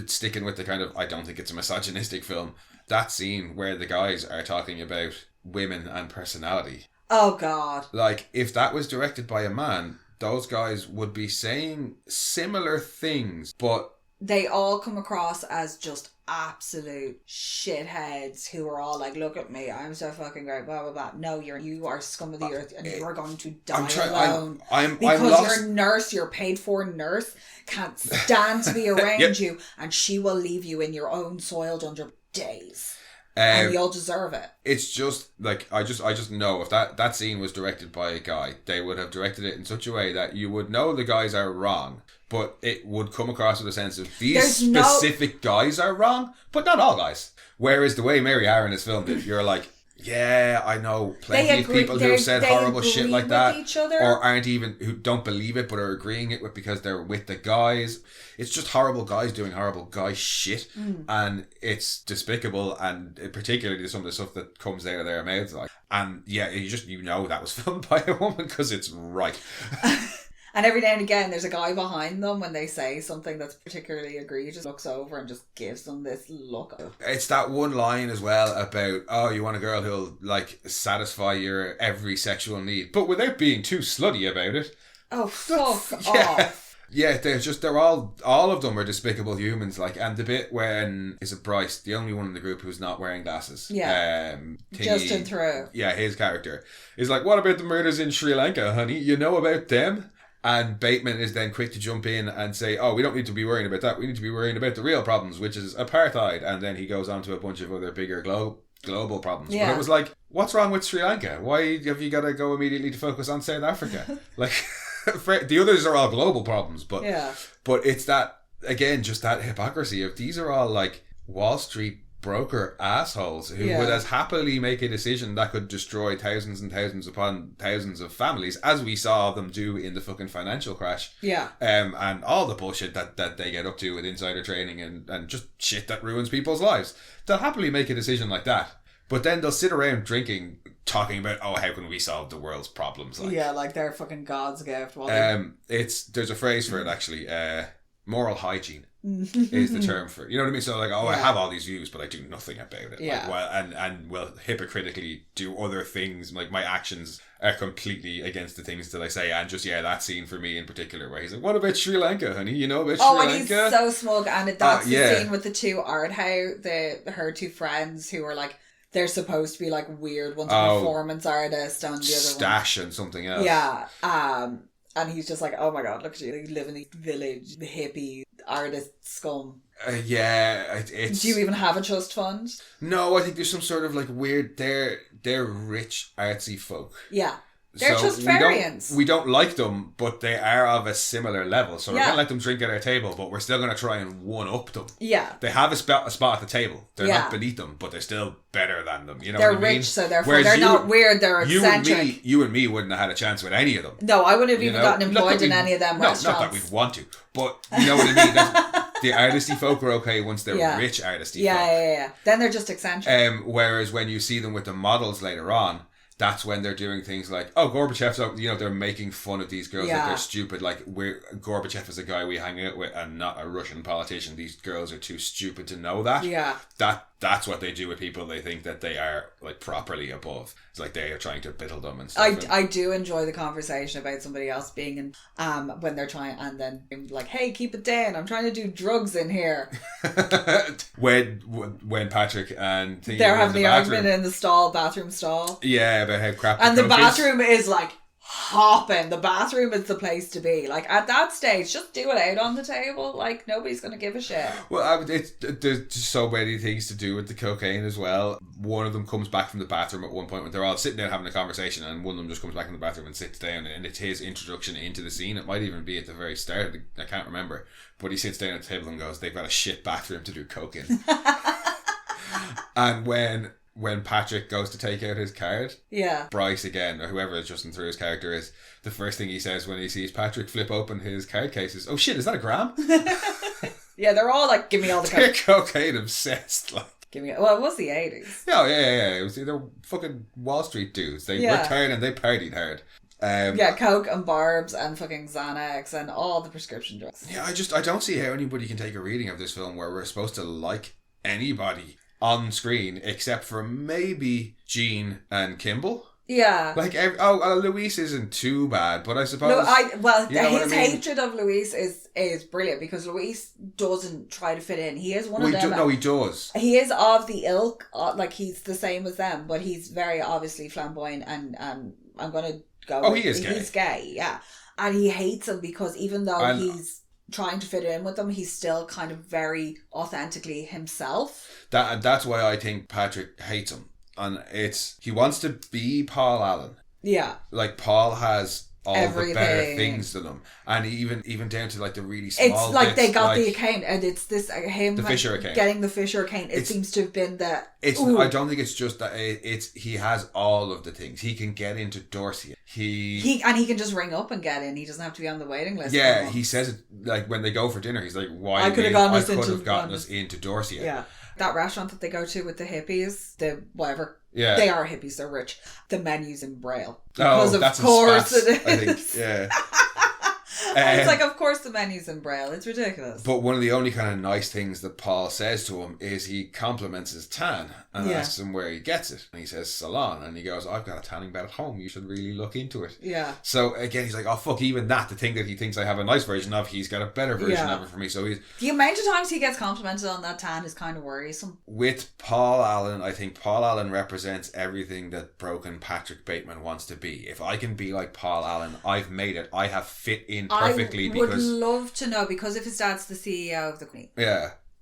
sticking with the kind of, I don't think it's a misogynistic film, that scene where the guys are talking about women and personality. Oh, God. Like, if that was directed by a man, those guys would be saying similar things, but they all come across as just absolute shitheads who are all like, look at me, I'm so fucking great, blah blah blah. No, you are scum of the earth and you are going to die alone. Because your nurse, your paid for nurse, can't stand to be around you, and she will leave you in your own soiled under days. And you'll deserve it. It's just like, I just know if that scene was directed by a guy, they would have directed it in such a way that you would know the guys are wrong, but it would come across with a sense of these specific guys are wrong, but not all guys. Whereas the way Mary Harron is filmed it, you're like, yeah, I know plenty of people who have said horrible shit like that, or who don't believe it but are agreeing it with because they're with the guys. It's just horrible guys doing horrible guy shit, and it's despicable, and particularly some of the stuff that comes out of their mouths, like, and you know that was filmed by a woman because it's right. And every now and again, there's a guy behind them when they say something that's particularly egregious, looks over and just gives them this look. It's that one line as well about, oh, you want a girl who'll like satisfy your every sexual need, but without being too slutty about it. Oh, fuck off. Yeah, they're all of them are despicable humans, like, and the bit when, is it Bryce, the only one in the group who's not wearing glasses? Yeah. Justin Theroux. Yeah, his character is like, what about the murders in Sri Lanka, honey? You know about them? And Bateman is then quick to jump in and say, oh, we don't need to be worrying about that. We need to be worrying about the real problems, which is apartheid. And then he goes on to a bunch of other bigger global problems. Yeah. But it was like, what's wrong with Sri Lanka? Why have you got to go immediately to focus on South Africa? Like, the others are all global problems. But it's that, again, just that hypocrisy of these are all like Wall Street broker assholes who would as happily make a decision that could destroy thousands and thousands upon thousands of families, as we saw them do in the fucking financial crash. Yeah. And all the bullshit that they get up to with insider trading and just shit that ruins people's lives. They'll happily make a decision like that. But then they'll sit around drinking, talking about, oh, how can we solve the world's problems? Like, yeah, like they're fucking God's gift. There's a phrase for it, actually. Moral hygiene is the term for it. You know what I mean? So like, I have all these views, but I do nothing about it. Yeah. Like, and will hypocritically do other things. Like, my actions are completely against the things that I say. And just, that scene for me in particular, where he's like, what about Sri Lanka, honey? You know about Sri Lanka? Oh, and he's so smug. And that's the scene with the two her two friends who are like, they're supposed to be like weird. One's a performance artist and the other Stash and something else. Yeah. And he's just like, oh my god, look at you. You live in the village, the hippie, artist scum. It's... Do you even have a trust fund? No, I think there's some sort of like weird... They're rich, artsy folk. Yeah. They're just variants. We don't like them, but they are of a similar level. So we're Yeah. going to let them drink at our table, but we're still going to try and one-up them. Yeah. They have a spot at the table. They're Yeah. not beneath them, but they're still better than them. You know They're what I mean? rich, so therefore Whereas they're not weird, they're eccentric. You and me wouldn't have had a chance with any of them. No, I wouldn't have You even know? gotten employed in any of them restaurants. Not that we'd want to, but you know what I mean? The artisty folk are okay once they're rich artisty folk. Yeah. Then they're just eccentric. Whereas when you see them with the models later on, that's when they're doing things like, oh, Gorbachev's out, you know, they're making fun of these girls, like they're stupid, like Gorbachev is a guy we hang out with and not a Russian politician. These girls are too stupid to know that. Yeah. That's what they do with people they think that they are like properly above. It's like they are trying to biddle them and stuff. I do enjoy the conversation about somebody else being in when they're trying, and then being like, hey, keep it down, I'm trying to do drugs in here. when Patrick and they're having the argument in the bathroom stall. Yeah, about how crap and the Coke bathroom is like hopping. The bathroom is the place to be. Like at that stage, just do it out on the table. Like nobody's gonna give a shit. Well, there's just so many things to do with the cocaine as well. One of them comes back from the bathroom at one point when they're all sitting there having a conversation, and one of them just comes back in the bathroom and sits down, and it's his introduction into the scene. It might even be at the very start. I can't remember, but he sits down at the table and goes, "They've got a shit bathroom to do coke in." And when Patrick goes to take out his card, Bryce again, or whoever Justin Theroux's character is, the first thing he says when he sees Patrick flip open his card case is, "Oh shit, is that a gram?" Yeah, they're all like, "Give me all the they're cocaine obsessed, like. Give me. Well, it was the 80s. Yeah. It was they're fucking Wall Street dudes. They worked hard and they partied hard. Coke and barbs and fucking Xanax and all the prescription drugs. Yeah, I don't see how anybody can take a reading of this film where we're supposed to like anybody on screen except for maybe Jean and Kimball. Yeah. Like, Luis isn't too bad, but I suppose... his hatred of Luis is brilliant because Luis doesn't try to fit in. He is one of them. No, he does. He is of the ilk, like he's the same as them, but he's very obviously flamboyant and I'm going to go... Oh, he is gay. He's gay, yeah. And he hates them because even though he's trying to fit in with them, he's still kind of very authentically himself. That's why I think Patrick hates him. And he wants to be Paul Allen. Yeah. Like, Paul has all everything. The better things than them. And even down to, like, the really small It's like bits, they got the account, and it's this, him... The Fisher account. Getting the Fisher account, it seems to have been the... I don't think it's just that, he has all of the things. He can get into Dorsia. He can just ring up and get in. He doesn't have to be on the waiting list. Yeah, he says it, like, when they go for dinner, he's like, I could have gotten us into Dorsia. Yeah. That restaurant that they go to with the hippies, the whatever. Yeah. They are hippies, they're rich. The menu's in Braille. Because of course it is. I think, yeah. It's like, of course the menu's in Braille. It's ridiculous. But one of the only kind of nice things that Paul says to him is he compliments his tan and asks him where he gets it. And he says, salon. And he goes, I've got a tanning bed at home. You should really look into it. Yeah. So again, he's like, oh fuck, even that, the thing that he thinks I have a nice version of, he's got a better version of it for me. So the amount of times he gets complimented on that tan is kind of worrisome. With Paul Allen, I think Paul Allen represents everything that broken Patrick Bateman wants to be. If I can be like Paul Allen, I've made it. I have fit in perfectly. I would love to know, because if his dad's the CEO of the company,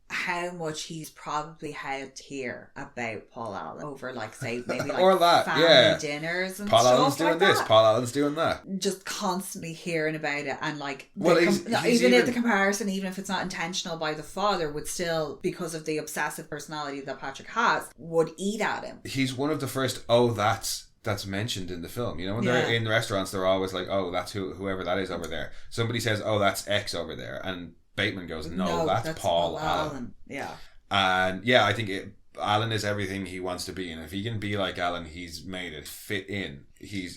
how much he's probably had to hear about Paul Allen over, like, say, maybe like or that, family dinners and Paul stuff Allen's doing like this, that. Paul Allen's doing that. Just constantly hearing about it, and like, he's even the comparison, even if it's not intentional by the father, would still, because of the obsessive personality that Patrick has, would eat at him. He's one of the first that's mentioned in the film. You know, when they're in the restaurants, they're always like, oh, that's whoever that is over there. Somebody says, oh, that's X over there, and Bateman goes, no, that's Paul Allen. Yeah. And I think Allen is everything he wants to be, and if he can be like Allen, he's made it fit in.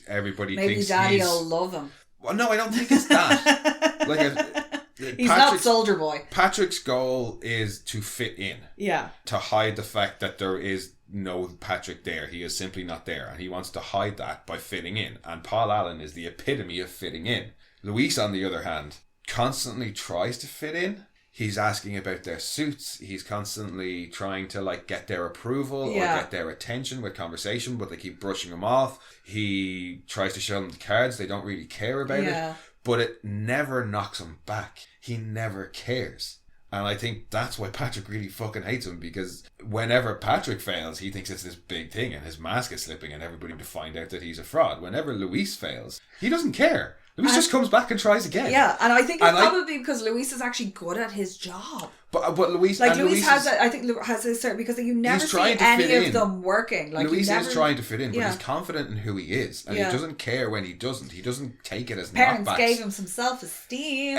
Everybody maybe thinks Daddy will love him. Well, no, I don't think it's that. He's not Soldier Boy. Patrick's goal is to fit in. Yeah. To hide the fact that there is no Patrick there. He is simply not there, and he wants to hide that by fitting in. And Paul Allen is the epitome of fitting in. Luis, on the other hand, constantly tries to fit in. He's asking about their suits. He's constantly trying to, like, get their approval or get their attention with conversation, but they keep brushing him off. He tries to show them the cards. They don't really care about it. but it never knocks him back. He never cares. And I think that's why Patrick really fucking hates him, because whenever Patrick fails, he thinks it's this big thing and his mask is slipping and everybody to find out that he's a fraud. Whenever Luis fails, he doesn't care. Luis just comes back and tries again. Yeah, and I think it's probably because Luis is actually good at his job. But Luis... Like, Luis has a certain... Because you never see any of them working. Like, Luis is trying to fit in, but he's confident in who he is. And he doesn't care when he doesn't. He doesn't take it as knockbacks. Parents gave him some self-esteem.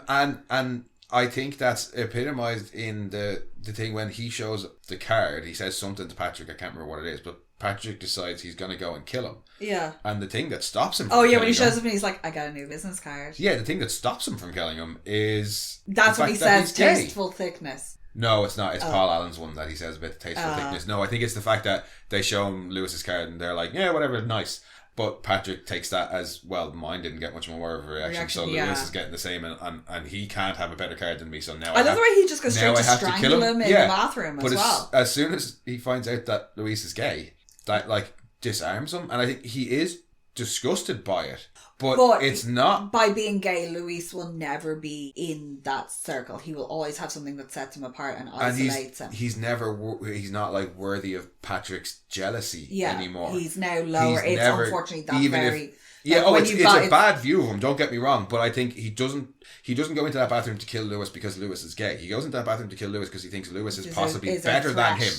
And I think that's epitomised in the thing when he shows the card. He says something to Patrick. I can't remember what it is, but Patrick decides he's going to go and kill him. Yeah. And the thing that stops him when he shows up and he's like, I got a new business card. Yeah, the thing that stops him from killing him is... That's when he says tasteful thickness. No, it's not. It's Paul Allen's one that he says about the tasteful thickness. No, I think it's the fact that they show him Lewis's card and they're like, yeah, whatever, nice. But Patrick takes that as, well, mine didn't get much more of a reaction, so Lewis is getting the same, and he can't have a better card than me, so now I love the way he just goes straight to strangle him in the bathroom as well. As soon as he finds out that Luis is gay, that, like, disarms him, and I think he is disgusted by it. But it's not... By being gay, Luis will never be in that circle. He will always have something that sets him apart and isolates him. He's not, like, worthy of Patrick's jealousy anymore. He's now lower. Unfortunately that very... It's a bad view of him, don't get me wrong, but I think he doesn't go into that bathroom to kill Lewis because Lewis is gay. He goes into that bathroom to kill Lewis because he thinks Lewis is possibly better than him.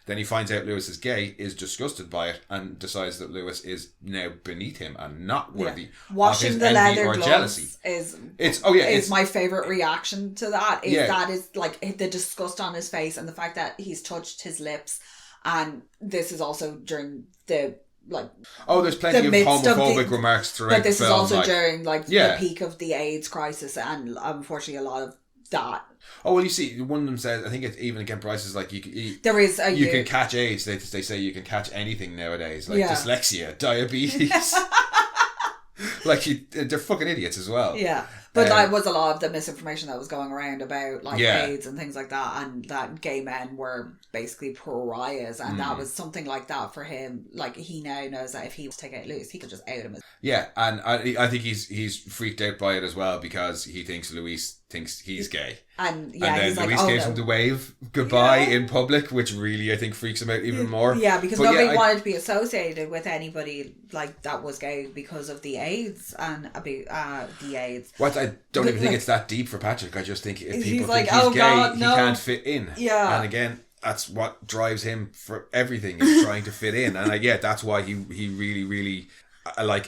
Then he finds out Lewis is gay, is disgusted by it, and decides that Lewis is now beneath him and not worthy of his envy or jealousy. Is my favourite reaction to that. That is like the disgust on his face and the fact that he's touched his lips, and this is also during the there's plenty of homophobic remarks throughout. But this is also during the peak of the AIDS crisis, and unfortunately a lot of that. Oh, well, you see, one of them says, I think it's even again, Bryce is like, you can catch AIDS. They say you can catch anything nowadays, like dyslexia, diabetes. They're fucking idiots as well. Yeah. But that was a lot of the misinformation that was going around about AIDS and things like that, and that gay men were basically pariahs, and that was something like that for him. Like, he now knows that if he was to take out Luis, he could just out him. And I think he's freaked out by it as well, because he thinks Luis thinks he's gay. And then Luis gives him the wave goodbye in public, which really, I think, freaks him out even more. Yeah, because nobody wanted to be associated with anybody like that was gay because of the AIDS and the AIDS. What I don't even think it's that deep for Patrick. I just think if people think he's gay, he can't fit in. Yeah. And again, that's what drives him for everything, is trying to fit in. And that's why he really, really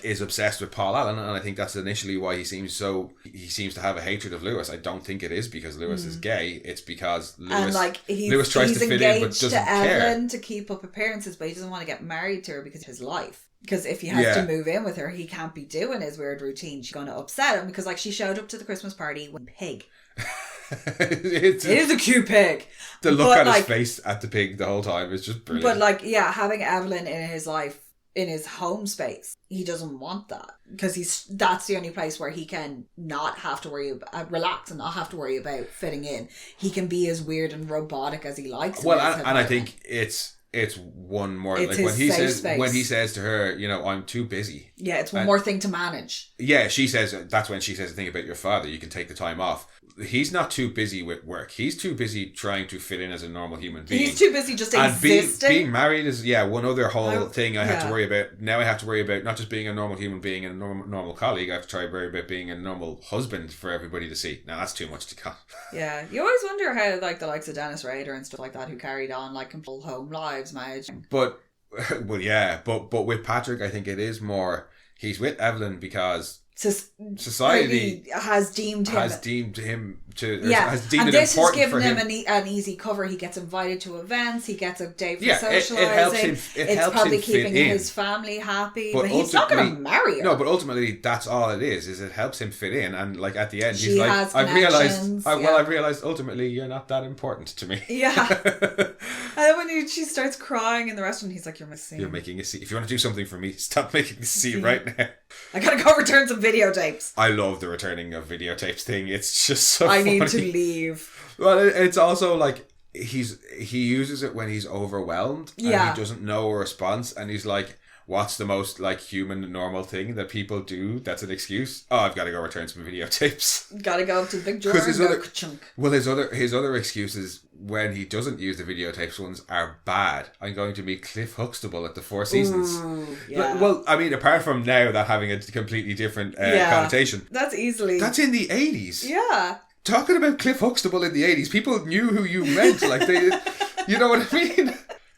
is obsessed with Paul Allen, and I think that's initially why he seems to have a hatred of Lewis. I don't think it is because Lewis is gay. It's because Lewis tries to fit in but doesn't care. He's engaged to Evelyn to keep up appearances, but he doesn't want to get married to her because of his life. Because if he has to move in with her, he can't be doing his weird routine. She's going to upset him because she showed up to the Christmas party with a pig. It is a cute pig. The look on his face at the pig the whole time is just brilliant. But having Evelyn in his life, in his home space, he doesn't want that, because that's the only place where he can not have to worry about relax and not have to worry about fitting in. He can be as weird and robotic as he likes. Well, and I think it's one more, like when he says to her, I'm too busy. Yeah, it's one more thing to manage. Yeah, that's when she says the thing about your father, you can take the time off. He's not too busy with work. He's too busy trying to fit in as a normal human being. He's too busy just existing. Being married is one other whole thing I have to worry about. Now I have to worry about not just being a normal human being and a normal colleague. I have to try to worry about being a normal husband for everybody to see. Now that's too much to cut. Yeah, you always wonder how the likes of Dennis Rader and stuff like that, who carried on full home lives, managing. But with Patrick, I think it is more he's with Evelyn because society has deemed him has deemed it and this has given him an easy cover. He gets invited to events, he gets a day for socialising. It helps him. It's probably keeping his family happy, but he's not going to marry her. No, but ultimately that's all it is it helps him fit in, and at the end he's like, I've realised ultimately you're not that important to me. Yeah. And then when she starts crying in the restaurant, he's like, you're making a scene. If you want to do something for me, stop making a scene right now. I gotta go return some videotapes. I love the returning of videotapes thing. It's just so funny. I need to leave. Well, it's also like he uses it when he's overwhelmed and he doesn't know a response, and he's like, what's the most like human normal thing that people do that's an excuse? Oh, I've got to go return some videotapes. Gotta go up to the big drawer and go chunk. Well, his other excuses when he doesn't use the videotapes ones are bad. I'm going to meet Cliff Huxtable at the Four Seasons. Ooh, yeah. Well, I mean, apart from now that having a completely different connotation. That's That's in the 80s. Yeah. Talking about Cliff Huxtable in the 80s, people knew who you meant. Like, they, you know what I mean?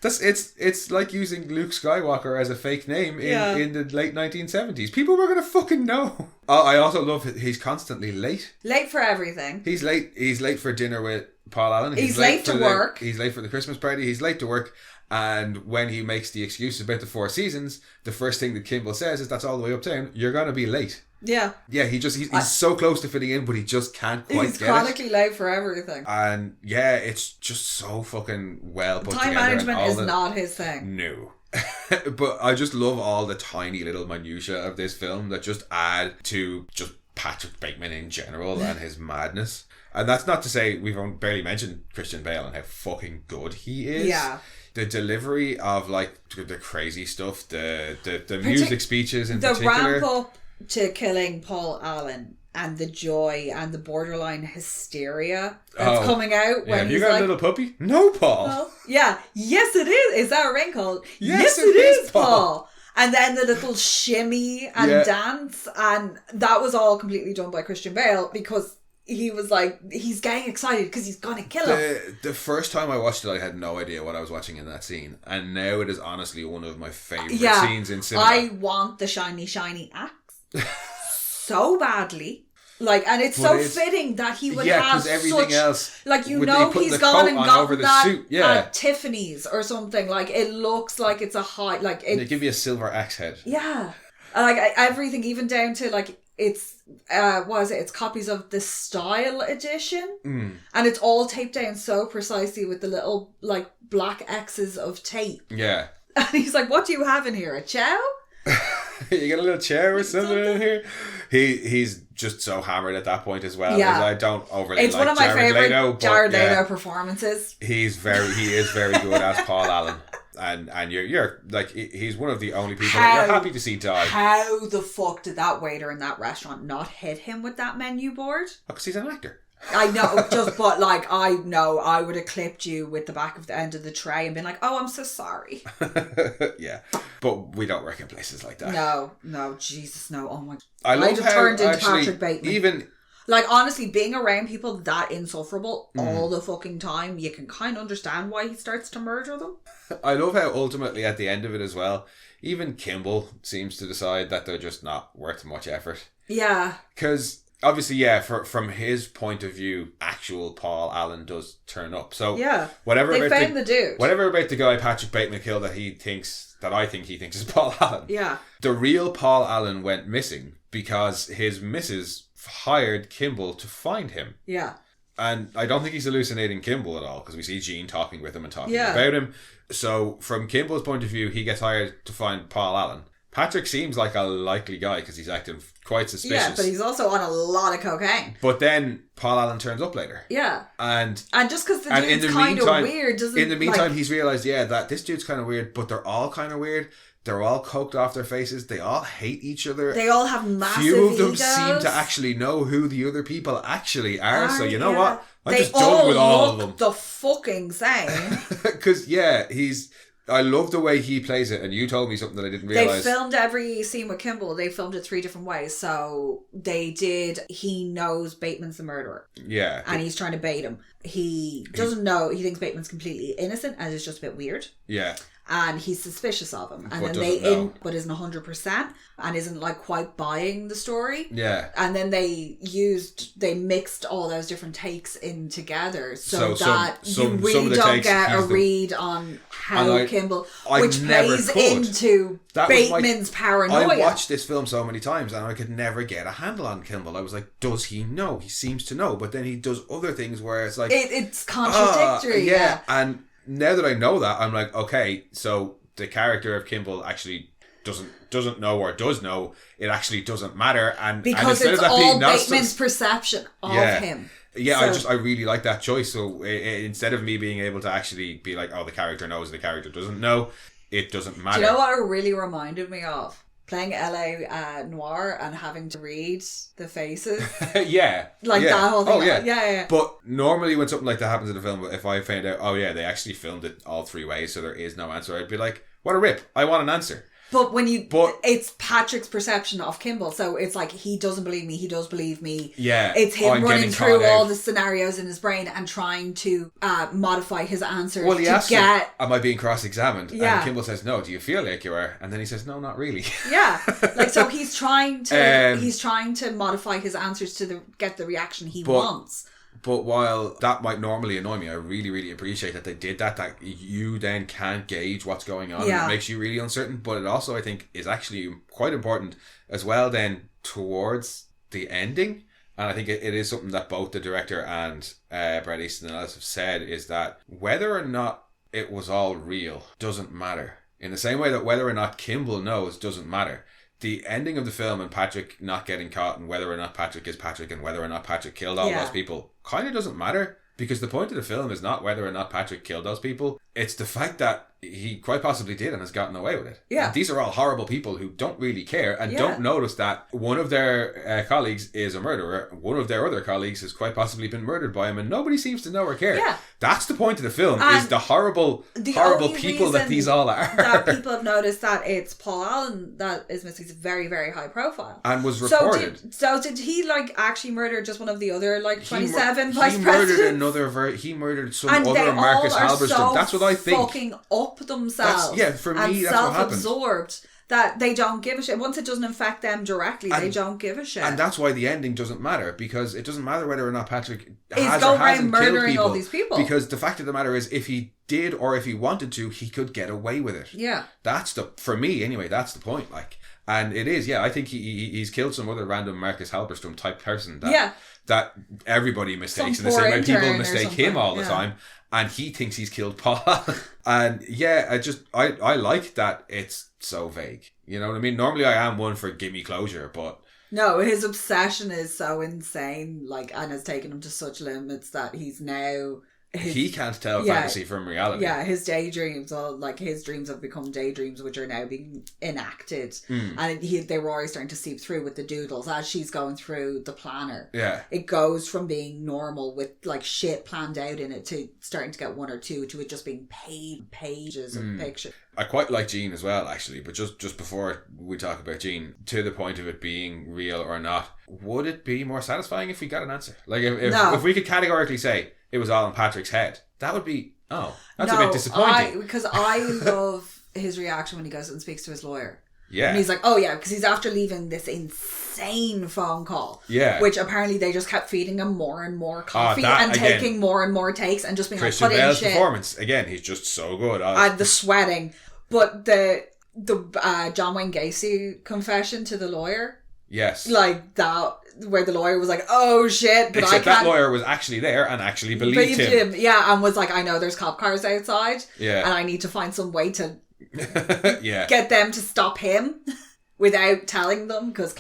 It's like using Luke Skywalker as a fake name in the late 1970s. People were going to fucking know. I also love he's constantly late. Late for everything. He's late for dinner with Paul Allen. He's late to work. He's late for the Christmas party. He's late to work. And when he makes the excuse about the Four Seasons, the first thing that Kimball says is, that's all the way uptown. You're going to be late. Yeah. Yeah, he's so close to fitting in, but he just can't quite get it. He's chronically late for everything. And yeah, it's just so fucking well put together. Time management is not his thing. No. But I just love all the tiny little minutiae of this film that just add to just Patrick Bateman in general and his madness. And that's not to say we've barely mentioned Christian Bale and how fucking good he is. Yeah. The delivery of like the crazy stuff, the music speeches in particular. The ramp up to killing Paul Allen and the joy and the borderline hysteria that's coming out when have he's you got like, a little puppy? No, Paul. Well, yeah. Yes, it is. Is that a wrinkle? Yes, it is, Paul. And then the little shimmy and dance, and that was all completely done by Christian Bale because he was like, he's getting excited because he's gonna kill him. The first time I watched it, I had no idea what I was watching in that scene, and now it is honestly one of my favourite scenes in cinema. I want the shiny axe so badly. Like, and it's fitting that he would have everything such else, like, you know, he's gone and gotten that suit. at Tiffany's or something. Like, it looks like it's a high, like it, they give you a silver axe head. Yeah, like everything, even down to like it's what is it? It's copies of the Style edition, and it's all taped down so precisely with the little like black X's of tape. Yeah, and he's like, "What do you have in here? A chow?" You got a little chair or something in here. He's just so hammered at that point as well. Yeah, I don't overly. It's one of my favorite Jared Leto performances. He is very good as Paul Allen, and you're like, he's one of the only people that you're happy to see die. How the fuck did that waiter in that restaurant not hit him with that menu board? Because he's an actor. I know, but like, I know I would have clipped you with the back of the end of the tray and been like, "Oh, I'm so sorry." Yeah, but we don't work in places like that. No, Jesus, no. Oh my! I love just how turned into actually, Patrick Bateman. Even like, honestly, being around people that insufferable all the fucking time, you can kind of understand why he starts to murder them. I love how ultimately at the end of it as well, even Kimball seems to decide that they're just not worth much effort. Yeah, because. Obviously, yeah, from his point of view, actual Paul Allen does turn up. So whatever they found the dude. Whatever about the guy Patrick Bateman killed that I think he thinks is Paul Allen. Yeah. The real Paul Allen went missing because his missus hired Kimball to find him. Yeah. And I don't think he's hallucinating Kimball at all because we see Gene talking with him and talking about him. So from Kimball's point of view, he gets hired to find Paul Allen. Patrick seems like a likely guy because he's acting quite suspicious. Yeah, but he's also on a lot of cocaine. But then Paul Allen turns up later. Yeah. And just because the dude's kind of weird doesn't... In the meantime, he's realised, that this dude's kind of weird, but they're all kind of weird. They're all coked off their faces. They all hate each other. They all have massive Few of them egos. seem to actually know who the other people actually are. So you know what? I'm just done with all of them. The fucking same. Because, I love the way he plays it, and you told me something that I didn't realise. They filmed every scene with Kimball. They filmed it 3 different ways. So he knows Bateman's the murderer. Yeah. And he's trying to bait him. He doesn't know, he thinks Bateman's completely innocent and is just a bit weird. Yeah. And he's suspicious of him. And but then but isn't 100% and isn't like quite buying the story. Yeah. And then they mixed all those different takes in together so that you really don't get a read on how Kimball, which plays into Bateman's paranoia. I watched this film so many times and I could never get a handle on Kimball. I was like, does he know? He seems to know. But then he does other things where it's like... It's contradictory. Yeah. And now that I know that, I'm like, okay, so the character of Kimball actually doesn't know or does know. It actually doesn't matter, because it's all Bateman's perception of him. Yeah, I really like that choice. So instead of me being able to actually be like, oh, the character knows, the character doesn't know, it doesn't matter. Do you know what it really reminded me of? Playing LA Noir and having to read the faces. Yeah. Like that whole thing. Oh, yeah. Yeah. But normally when something like that happens in a film, if I found out, oh yeah, they actually filmed it all 3 ways, so there is no answer, I'd be like, what a rip. I want an answer. But it's Patrick's perception of Kimball, so it's like he doesn't believe me, he does believe me. Yeah. It's him running through all out. the scenarios in his brain and trying to modify his answers Well, he asks him, am I being cross-examined? Yeah. And Kimball says, no, do you feel like you are? And then he says, no, not really. Yeah. Like, so he's trying to modify his answers to get the reaction he wants. But while that might normally annoy me, I really, really appreciate that they did that you then can't gauge what's going on, and it makes you really uncertain. But it also, I think, is actually quite important as well then towards the ending. And I think it is something that both the director and Bret Easton Ellis have said, is that whether or not it was all real doesn't matter. In the same way that whether or not Kimball knows doesn't matter. The ending of the film and Patrick not getting caught and whether or not Patrick is Patrick and whether or not Patrick killed all those people kind of doesn't matter, because the point of the film is not whether or not Patrick killed those people. It's the fact that he quite possibly did and has gotten away with it. Yeah. And these are all horrible people who don't really care and don't notice that one of their colleagues is a murderer. One of their other colleagues has quite possibly been murdered by him and nobody seems to know or care. Yeah. That's the point of the film, is the horrible people that these all are. That people have noticed that it's Paul Allen that is missing. He's very, very high profile. And was reported. So did he actually murder just one of the other 27 vice presidents? He murdered some other Marcus Halberstam. That's what I think. Fucking up themselves. For me, that's what happened. Self-absorbed. That they don't give a shit. Once it doesn't affect them directly, they don't give a shit. And that's why the ending doesn't matter, because it doesn't matter whether or not Patrick has or hasn't murdering killed all these people. Because the fact of the matter is, if he did or if he wanted to, he could get away with it. Yeah. For me anyway, that's the point. And it is, I think he's killed some other random Marcus Halberstam type person that everybody mistakes in the same way people mistake him all the time. And he thinks he's killed Paul. And I like that it's so vague. You know what I mean? Normally I am one for give me closure, but... No, his obsession is so insane, and has taken him to such limits that he's now... he can't tell fantasy from reality. Yeah, his daydreams, his dreams have become daydreams which are now being enacted. And they were already starting to seep through with the doodles as she's going through the planner. Yeah. It goes from being normal with shit planned out in it to starting to get one or two to it just being pages of pictures. I quite like Jean as well, actually, but just before we talk about Jean, to the point of it being real or not, would it be more satisfying if we got an answer? If we could categorically say it was all in Patrick's head, that would be, that's a bit disappointing. Because I love his reaction when he goes and speaks to his lawyer. Yeah. And he's like, oh yeah, because he's after leaving this insane phone call. Yeah. Which apparently they just kept feeding him more and more coffee and taking more and more takes and just being Christian put in Bale's shit. Performance, again, he's just so good. And the sweating. But the John Wayne Gacy confession to the lawyer. Yes. That, where the lawyer was like, oh shit, but Except that lawyer was actually there and actually believed him. Yeah, and was like, I know there's cop cars outside. Yeah. And I need to find some way to get them to stop him without telling them, because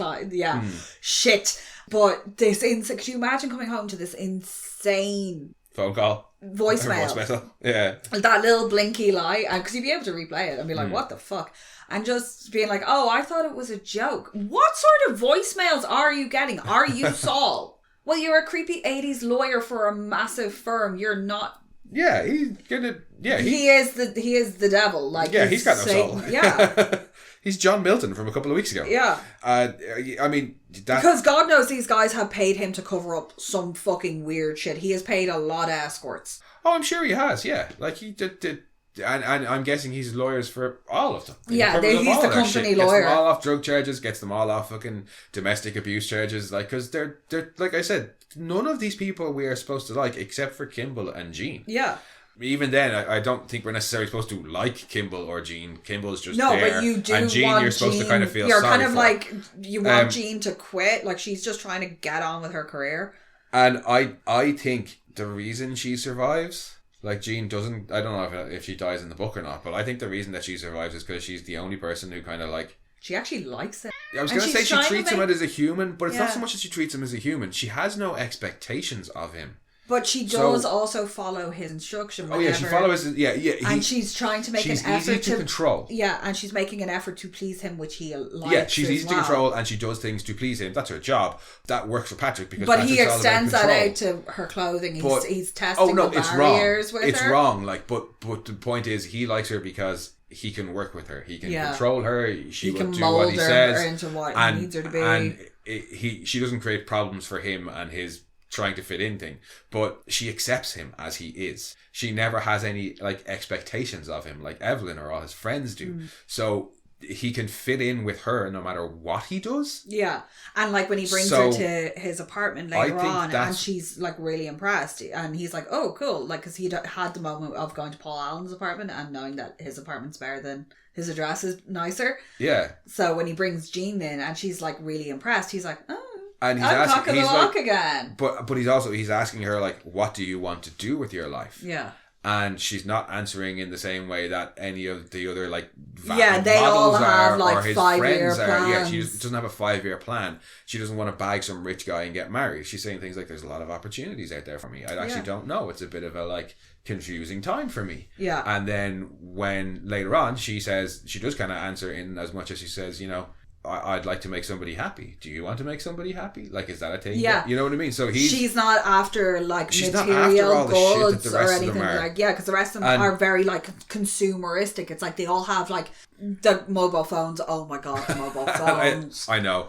shit. But this could you imagine coming home to this insane phone call, voicemail? Yeah, that little blinky lie, and because you'd be able to replay it and be like, what the fuck, and just being like, oh, I thought it was a joke. What sort of voicemails are you getting? Are you Saul? Well, you're a creepy 80s lawyer for a massive firm. You're not. Yeah, he's gonna. Yeah, he is the devil. He's got no soul. Yeah. He's John Milton from a couple of weeks ago. Yeah. I mean... Because God knows these guys have paid him to cover up some fucking weird shit. He has paid a lot of escorts. Oh, I'm sure he has, yeah. He did... And I'm guessing he's lawyers for all of them. Yeah, he's the company lawyer. Gets them all off drug charges, gets them all off fucking domestic abuse charges. Because they're... Like I said, none of these people we are supposed to like, except for Kimball and Jean. Yeah. Even then, I don't think we're necessarily supposed to like Kimball or Jean. Kimball's just there. No, but you do and Jean, want you're supposed to kind of feel you're sorry kind of for. like, you want Jean to quit. She's just trying to get on with her career. And I think the reason she survives, Jean doesn't... I don't know if she dies in the book or not, but I think the reason that she survives is because she's the only person who kind of She actually likes it. I was going to say she treats him as a human, but it's not so much that she treats him as a human. She has no expectations of him. But she does also follow his instruction. Oh yeah, she follows. And she's trying to make an effort easy to control. Yeah, and she's making an effort to please him, which he likes. Yeah, she's easy to control, and she does things to please him. That's her job. That works for Patrick because. But he extends that out to her clothing. He's testing the barriers with her. It's wrong. Like, but the point is, he likes her because he can work with her. He can control her. She will do what he says. Her into what he needs her to be. And she doesn't create problems for him and his trying to fit in thing, but she accepts him as he is. She never has any like expectations of him like Evelyn or all his friends do. So he can fit in with her no matter what he does. Yeah. And like when he brings her to his apartment later on, and she's like really impressed, and he's like, oh cool, like because he had the moment of going to Paul Allen's apartment and knowing that his apartment's better than his address is nicer. Yeah. So when he brings Jean in and she's like really impressed, he's like, oh, and he's asking, he's like, again. But he's asking her like, what do you want to do with your life? Yeah. And she's not answering in the same way that any of the other like they all have like 5-year plans. Yeah, she doesn't have a 5-year plan. She doesn't want to bag some rich guy and get married. She's saying things like, "There's a lot of opportunities out there for me. I actually don't know. It's a bit of a like confusing time for me." Yeah. And then when later on she says, she does kind of answer in as much as she says, you know, I'd like to make somebody happy. Do you want to make somebody happy? Like, is that a thing? Yeah. You know what I mean? So she's not after like material goods or anything like, because the rest of them are very like consumeristic. It's like they all have like the mobile phones. Oh my God, the mobile phones. I know.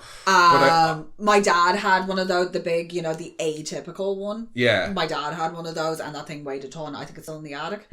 My dad had one of those, the big, you know, the atypical one. Yeah. My dad had one of those and that thing weighed a ton. I think it's still in the attic.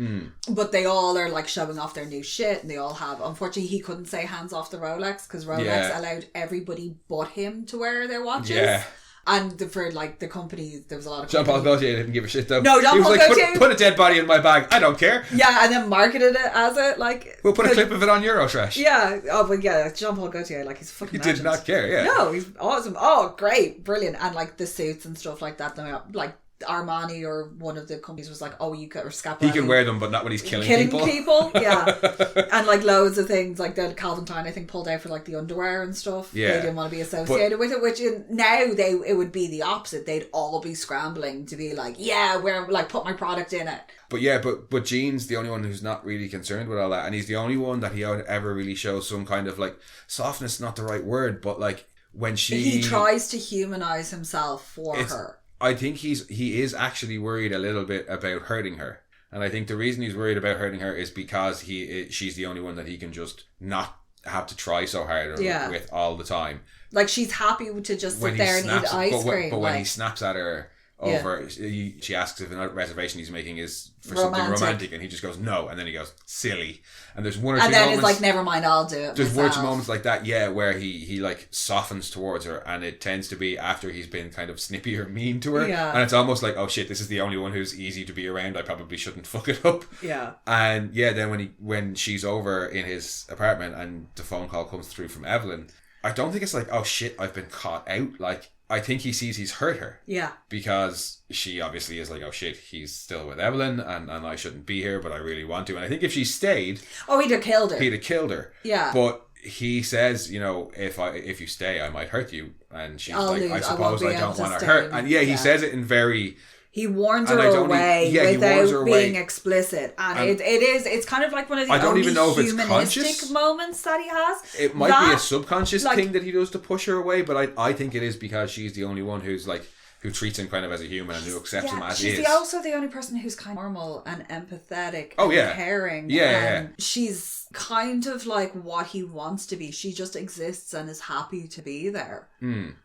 But they all are like showing off their new shit, and they all have, unfortunately he couldn't say hands off the Rolex because Rolex allowed everybody but him to wear their watches. Yeah. And for like the companies, there was a lot of Jean-Paul Gaultier didn't give a shit though. No, Jean-Paul Gaultier put a dead body in my bag. I don't care. Yeah, and then marketed it as it like. We'll put a clip of it on Eurotrash. Yeah. Oh, but yeah, Jean-Paul Gaultier, like he's fucking. He did not care. Yeah. No, he's awesome. Oh, great, brilliant, and like the suits and stuff like that. Like Armani or one of the companies was like, oh, you could, or Scaparelli. He can wear them, but not when he's killing people. Yeah. And like loads of things, like the Calvin Klein, I think, pulled out for like the underwear and stuff. Yeah. They didn't want to be associated with it, which now it would be the opposite. They'd all be scrambling to be like, yeah, we're like, put my product in it. But Jean's the only one who's not really concerned with all that, and he's the only one that he ever really shows some kind of like softness, not the right word, but like when he tries to humanize himself for her. I think he is actually worried a little bit about hurting her. And I think the reason he's worried about hurting her is because she's the only one that he can just not have to try so hard with all the time. Like she's happy to just sit there and eat ice cream. But when he snaps at her over, she asks if the reservation he's making is for something romantic, and he just goes no, and then he goes silly. And there's one or two moments, and then it's like, never mind, I'll do it. There's one or two moments like that, where he like softens towards her, and it tends to be after he's been kind of snippy or mean to her, and it's almost like, oh shit, this is the only one who's easy to be around. I probably shouldn't fuck it up. Yeah. And then when she's over in his apartment and the phone call comes through from Evelyn, I don't think it's like, oh shit, I've been caught out. Like, I think he sees he's hurt her. Yeah. Because she obviously is like, oh shit, he's still with Evelyn and I shouldn't be here, but I really want to. And I think if she stayed... Oh, he'd have killed her. He'd have killed her. Yeah. But he says, you know, if you stay, I might hurt you. And she's I suppose I don't want to hurt. And he says it in very... He warns her away without being explicit, and it's kind of like one of the only humanistic moments that he has. It might be a subconscious thing that he does to push her away, but I think it is because she's the only one who's like, who treats him kind of as a human and who accepts him as he is. She's also the only person who's kind of normal and empathetic and caring. Yeah. She's kind of like what he wants to be. She just exists and is happy to be there.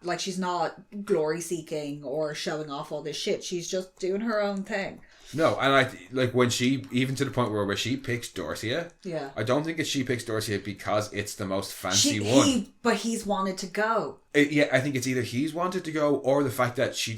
Like, she's not glory seeking or showing off all this shit. She's just doing her own thing. No, and like when she, even to the point where she picks Dorcia, I don't think she picks Dorcia because it's the most fancy one. But he's wanted to go. I think it's either he's wanted to go or the fact that she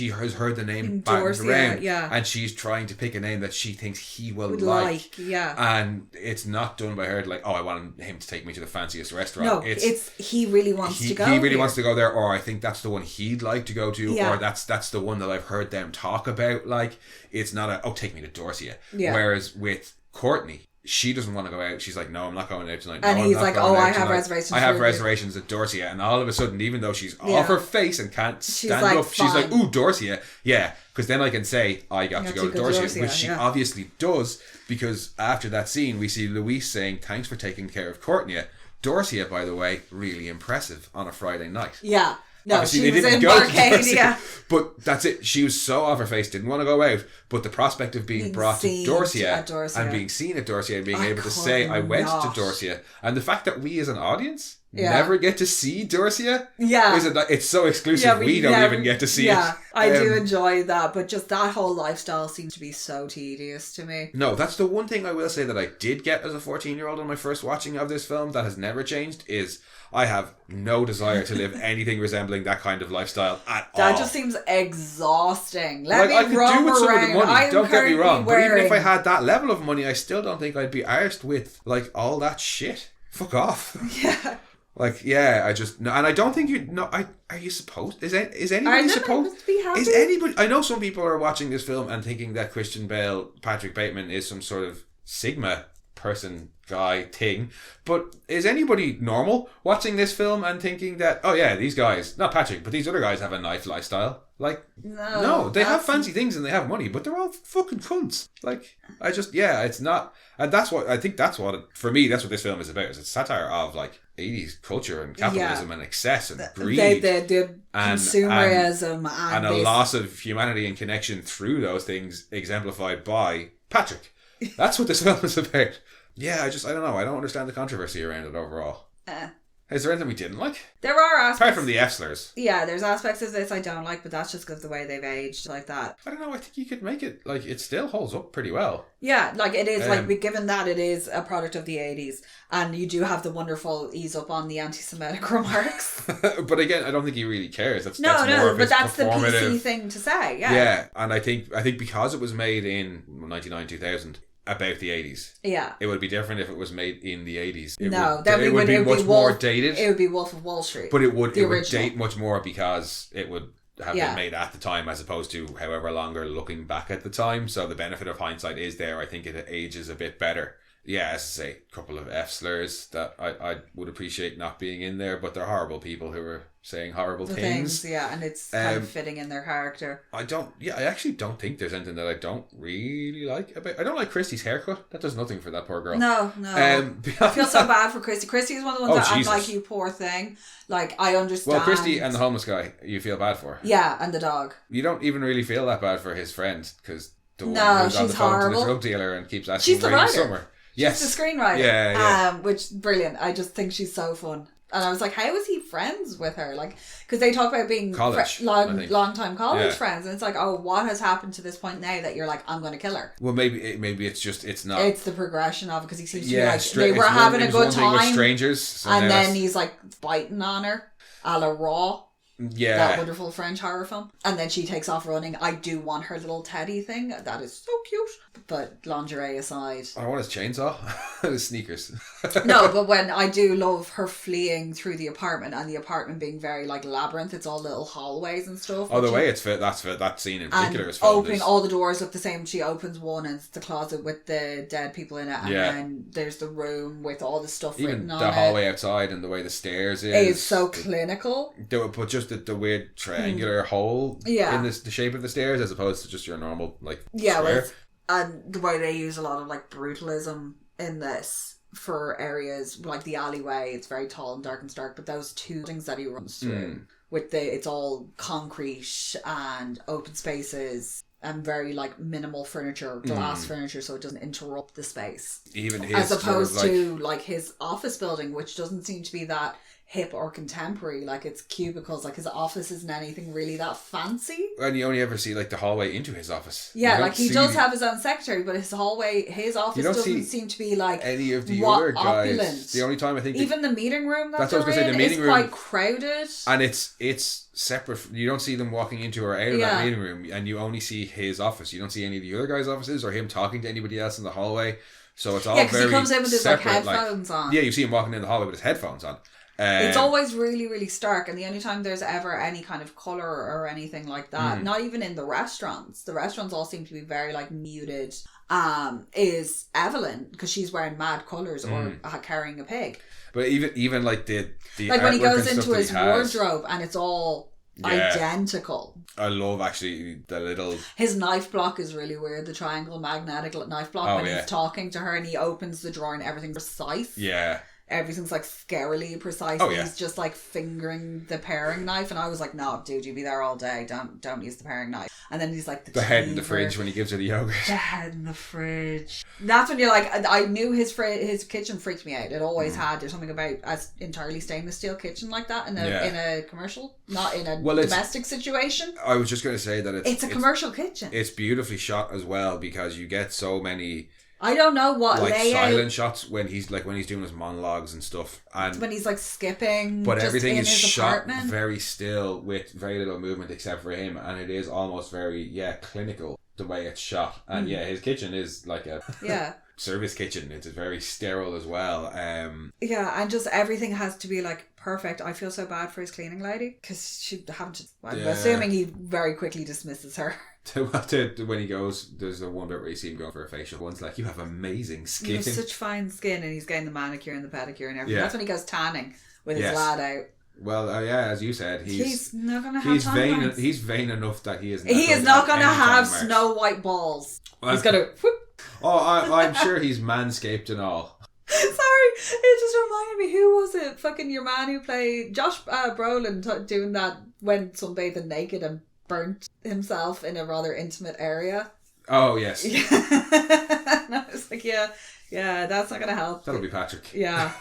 has heard the name batted around, and she's trying to pick a name that she thinks he will like. And it's not done by her like, oh, I want him to take me to the fanciest restaurant. No, it's he really wants to go. He really wants to go there, or I think that's the one he'd like to go to, or that's the one that I've heard them talk about. Like, it's not take me to Dorcia. Whereas with Courtney, she doesn't want to go out. She's like, no, I'm not going out tonight. And no, he's I'm not like, going oh, out I have tonight. reservations. I have reservations at Dorsia. And all of a sudden, even though she's off her face and can't stand like, up, she's like, ooh, Dorsia. Yeah, because then I can say, I got to go to Dorsia, which she obviously does, because after that scene, we see Louise saying, thanks for taking care of Courtney. Dorsia, by the way, really impressive on a Friday night. Yeah. No, obviously, she was in Arcadia. But that's it. She was so off her face, didn't want to go out. But the prospect of being brought to Dorsia and being seen at Dorsia and being able to say, I went to Dorsia. And the fact that we as an audience never get to see Dorsia. Yeah. It's so exclusive, we don't even get to see it. Yeah, I do enjoy that. But just that whole lifestyle seems to be so tedious to me. No, that's the one thing I will say that I did get as a 14-year-old on my first watching of this film that has never changed is I have no desire to live anything resembling that kind of lifestyle at all. That just seems exhausting. Let I could me roam do with some around. of the money, don't get me wrong. But even if I wearing- had that level of money, I still don't think I'd be arsed with like all that shit. Fuck off. Yeah. Like, yeah, I just no, and I don't think you know. Are you supposed? Is anybody supposed to be happy? Is anybody? I know some people are watching this film and thinking that Christian Bale, Patrick Bateman is some sort of Sigma person guy thing, but is anybody normal watching this film and thinking that, oh yeah, these guys, not Patrick, but these other guys have a nice lifestyle? Like, no, they have fancy things and they have money, but they're all fucking cunts. Like, it's not, and that's what I think. That's what for me. That's what this film is about. Is it's satire of like 80s culture and capitalism and excess and greed, the consumerism and a loss of humanity and connection through those things, exemplified by Patrick. That's what this film is about. Yeah, I don't know. I don't understand the controversy around it overall. Is there anything we didn't like? There are aspects. Apart from the F-slurs. Yeah, there's aspects of this I don't like, but that's just because of the way they've aged like that. I don't know. I think you could make it, like, it still holds up pretty well. Yeah, like it is, given that it is a product of the 80s, and you do have the wonderful ease up on the anti-Semitic remarks. But again, I don't think he really cares. That's more of but that's the performative PC thing to say, yeah. Yeah, and I think because it was made in 99, 2000, about the 80s. Yeah. It would be different if it was made in the 80s. It would be much more dated. It would be Wolf of Wall Street. But it would date much more because it would have been made at the time as opposed to however longer looking back at the time. So the benefit of hindsight is there. I think it ages a bit better. Yeah, as I say, a couple of F-slurs that I would appreciate not being in there, but they're horrible people who are saying horrible things. Yeah, and it's kind of fitting in their character. I actually don't think there's anything that I don't really like about. I don't like Christy's haircut. That does nothing for that poor girl. No. I feel so bad for Christy. Christy is one of the ones I'm like, you poor thing. Like, I understand. Well, Christy and the homeless guy, you feel bad for. Yeah, and the dog. You don't even really feel that bad for his friend, because the one who's on the phone to the drug dealer and keeps asking where in summer. Yes. She's the screenwriter. Yeah. Which brilliant. I just think she's so fun. And I was like, how is he friends with her? Like, because they talk about being long time college friends, and it's like, oh, what has happened to this point now that you're like, I'm going to kill her? Well, maybe it's not. It's the progression of it, because he seems to be like, they were having a good time with strangers, and then he's like biting on her, a la Raw. Yeah, that wonderful French horror film, and then she takes off running. I do want her little teddy thing. That is so cute. But lingerie aside, I want his chainsaw, his sneakers. No, but when I do love her fleeing through the apartment, and the apartment being very like labyrinth. It's all little hallways and stuff. Oh, the way it's fit. That's fit. That scene in particular is opening all the doors look the same. She opens one, and it's the closet with the dead people in it, and then there's the room with all the stuff written on it. Even the hallway outside and the way the stairs is so clinical. But just the weird triangular hole in the shape of the stairs, as opposed to just your normal square. And the way they use a lot of brutalism in this for areas like the alleyway, it's very tall and dark and stark, but those two things that he runs through with it's all concrete and open spaces and very minimal furniture, glass furniture, so it doesn't interrupt the space. Even his as opposed to his office building, which doesn't seem to be that hip or contemporary. It's cubicles. His office isn't anything really that fancy. And you only ever see the hallway into his office. Yeah, he does have his own secretary, but his office doesn't seem to be any of the other guys. Opulent. The only time I think even the meeting room that's what I was going to say. The meeting room quite crowded, and it's separate. You don't see them walking into or out of that meeting room, and you only see his office. You don't see any of the other guys' offices or him talking to anybody else in the hallway. So it's all very he comes in with his separate, headphones on. Yeah, you see him walking in the hallway with his headphones on. It's always really, really stark, and the only time there's ever any kind of colour or anything like that, not even in the restaurants all seem to be very like muted, is Evelyn, because she's wearing mad colours or carrying a pig. But even like the like when he goes into his wardrobe and it's all identical. I love actually the little... His knife block is really weird. The triangle magnetic knife block when he's talking to her and he opens the drawer and everything's precise. Yeah. Everything's like scarily precise. He's just like fingering the paring knife, and I was like, "No, dude, you'd be there all day. Don't use the paring knife." And then he's like, "The head in the fridge" when he gives her the yogurt. The head in the fridge. That's when you're like, I knew his kitchen freaked me out. It always had. There's something about an entirely stainless steel kitchen like that in a commercial, not in a domestic situation. I was just going to say that it's a commercial kitchen. It's beautifully shot as well, because you get so many. I don't know what like layout. Silent shots when he's doing his monologues and stuff, and when he's like skipping, but just everything in is his shot apartment. very still with very little movement except for him, and it is almost very clinical the way it's shot. And his kitchen is like a service kitchen. It's very sterile as well. And just everything has to be like perfect. I feel so bad for his cleaning lady, because she haven't. I'm assuming he very quickly dismisses her. When he goes, there's a one bit where you see him going for a facial. One's like, "You have amazing skin. You have such fine skin," and he's getting the manicure and the pedicure and everything. Yeah. That's when he goes tanning with his lad out. Well, as you said, he's not going to have tan lines. He's vain enough that he is not going to have Snow White balls. Well, he's going to whoop. Oh, I'm sure he's manscaped and all. Sorry, it just reminded me. Who was it? Fucking your man who played Josh Brolin doing that, went sunbathing naked and burnt himself in a rather intimate area. Oh yes. And I was like, that's not going to help. That'll be Patrick. Yeah.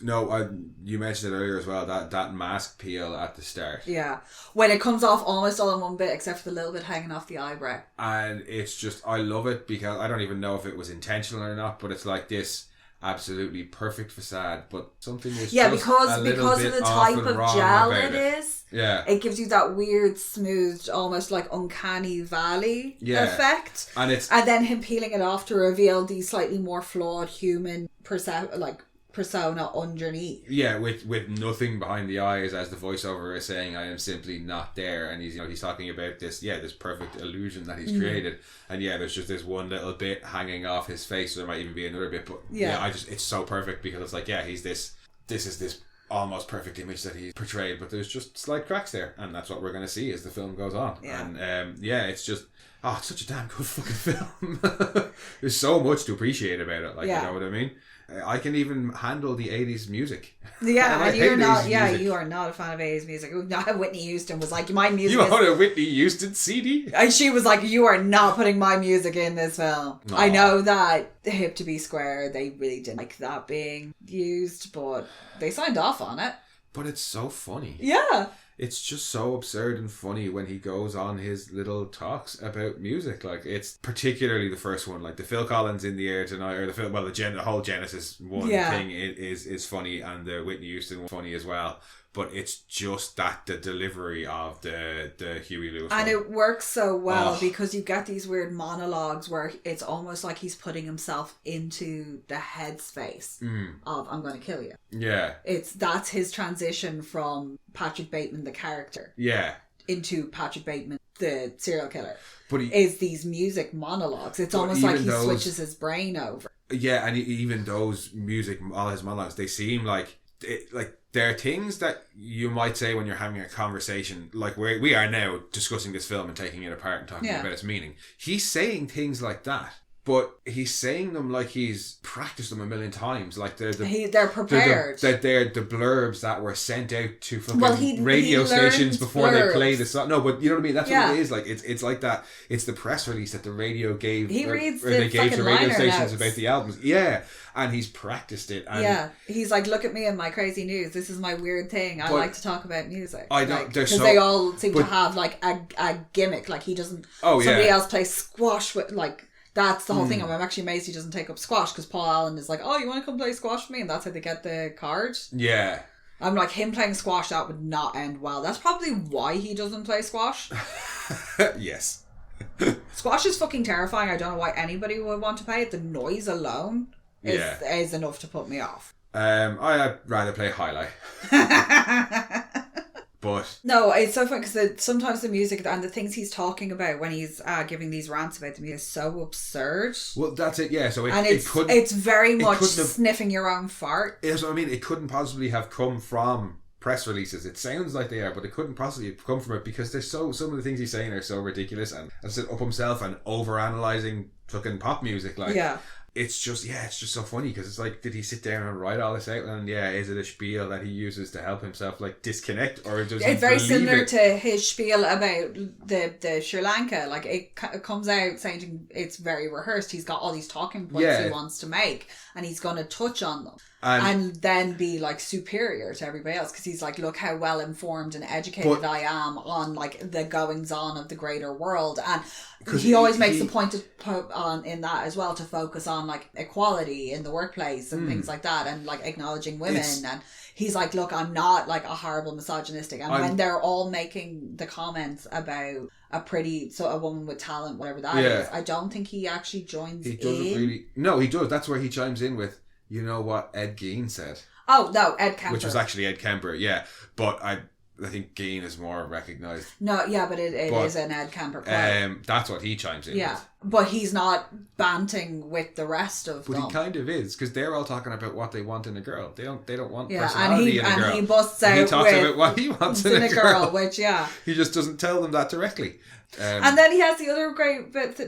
No, you mentioned it earlier as well, that mask peel at the start. Yeah. When it comes off almost all in one bit, except for the little bit hanging off the eyebrow. And it's just, I love it, because I don't even know if it was intentional or not, but it's like this absolutely perfect facade, but something is because of the type of gel it is. Yeah. It gives you that weird, smoothed, almost like uncanny valley effect. And then him peeling it off to reveal the slightly more flawed human persona underneath. Yeah, with nothing behind the eyes, as the voiceover is saying, "I am simply not there," and he's talking about this perfect illusion that he's created, and there's just this one little bit hanging off his face. So there might even be another bit, but it's so perfect, because it's like he's this is this almost perfect image that he's portrayed, but there's just slight cracks there, and that's what we're going to see as the film goes on. And it's just it's such a damn good fucking film. There's so much to appreciate about it, you know what I mean. I can even handle the 80s music. Yeah, and you're not. Yeah, you are not a fan of 80s music. Whitney Houston was like, "My music." You own a Whitney Houston CD? And she was like, "You are not putting my music in this film." Aww. I know that Hip to Be Square, they really didn't like that being used, but they signed off on it. But it's so funny. Yeah. It's just so absurd and funny when he goes on his little talks about music. Like, it's particularly the first one, like the Phil Collins "In the Air Tonight," or the whole Genesis one thing is funny, and the Whitney Houston one funny as well. But it's just the delivery of the Huey Lewis and one. It works so well because you get these weird monologues where it's almost like he's putting himself into the headspace of "I'm going to kill you." Yeah. That's his transition from Patrick Bateman the character into Patrick Bateman the serial killer. But is these music monologues. It's almost like he switches his brain over. Yeah, and even those all his monologues, they seem like there are things that you might say when you're having a conversation, like we are now discussing this film and taking it apart and talking about its meaning. He's saying things like that, but he's saying them like he's practiced them a million times. Like they're prepared. They're the blurbs that were sent out to fucking radio stations before they play the song. No, but you know what I mean? That's what it is. Like it's like that. It's the press release that the radio gave. He reads they gave to radio stations notes about the albums. Yeah. And he's practiced it. And he's like, "Look at me and my crazy news. This is my weird thing. I like to talk about music." I don't, because they all seem to have like a gimmick. Like he doesn't. Somebody else plays squash with like. That's the whole thing. I'm actually amazed he doesn't take up squash, because Paul Allen is like, "Oh, you want to come play squash with me?" And that's how they get the card. Yeah. I'm like, him playing squash, that would not end well. That's probably why he doesn't play squash. Yes. Squash is fucking terrifying. I don't know why anybody would want to play it. The noise alone is enough to put me off. I'd rather play highlight. But no, it's so fun because sometimes the music and the things he's talking about when he's giving these rants about the music is so absurd. Well, that's it. Yeah, so it's very much sniffing your own fart. That's what I mean. It couldn't possibly have come from press releases. It sounds like they are, but it couldn't possibly have come from it because there's some of the things he's saying are so ridiculous and sit up himself and over analyzing fucking pop music. Like, yeah. It's just so funny because it's like, did he sit down and write all this out? And is it a spiel that he uses to help himself like disconnect, or does it's very similar to his spiel about the Sri Lanka? Like it comes out saying it's very rehearsed. He's got all these talking points he wants to make, and he's going to touch on them. And then be like superior to everybody else because he's like, look how well informed and educated I am on like the goings on of the greater world. And he always makes a point to put on in that as well, to focus on like equality in the workplace and things like that, and like acknowledging women. And he's like, look, I'm not like a horrible misogynistic. And when they're all making the comments about a woman with talent, whatever that is, I don't think he actually joins in. He doesn't really. No, he does. That's where he chimes in with, you know what Ed Gein said. Oh, no, Ed Kemper. Which was actually Ed Kemper, yeah. But I think Gein is more recognised. No, yeah, but it is an Ed Kemper quote. That's what he chimes in with. Yeah, but he's not banting with the rest of them. But he kind of is, because they're all talking about what they want in a girl. They don't want personality in a girl. And he busts out he talks about what he wants in a girl. Which, he just doesn't tell them that directly. And then he has the other great bit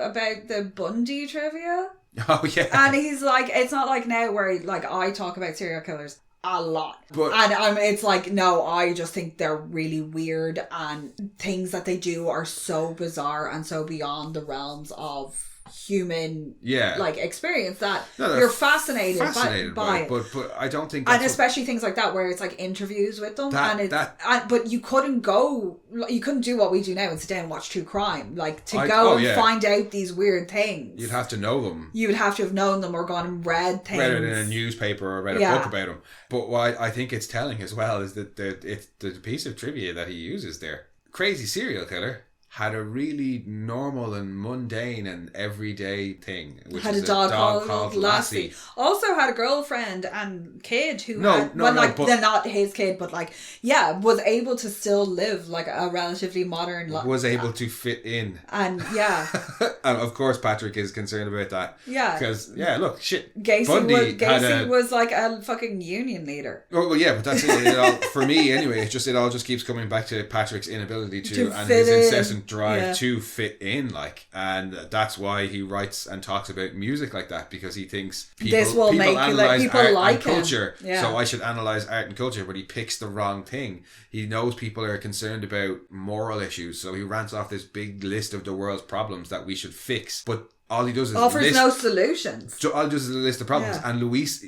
about the Bundy trivia. Oh yeah, and he's like, it's not like now where I talk about serial killers a lot, and it's like, no, I just think they're really weird, and things that they do are so bizarre and so beyond the realms of human experience that you're fascinated by it. But I don't think and especially things like that where it's like interviews with them but you couldn't do what we do now and sit down and watch true crime, like find out these weird things. You'd have to know them. You would have to have known them or gone and read things, read it in a newspaper or read a book about them. But what I think it's telling as well is that it's the piece of trivia that he uses there. Crazy serial killer had a really normal and mundane and everyday thing, which had a dog called Lassie. Also had a girlfriend and kid who they're not his kid, but was able to still live like a relatively modern life. Was able to fit in. And and of course Patrick is concerned about that. Yeah. Because, look, shit. Gacy was like a fucking union leader. Oh, well, yeah, but that's it. For me, anyway, it all just keeps coming back to Patrick's inability to and his incessant drive to fit in, and that's why he writes and talks about music like that, because he thinks people analyze art and culture, so I should analyze art and culture, but he picks the wrong thing. He knows people are concerned about moral issues, so he rants off this big list of the world's problems that we should fix, but all he does is offers no solutions. So all he does is a list of problems. And Luis,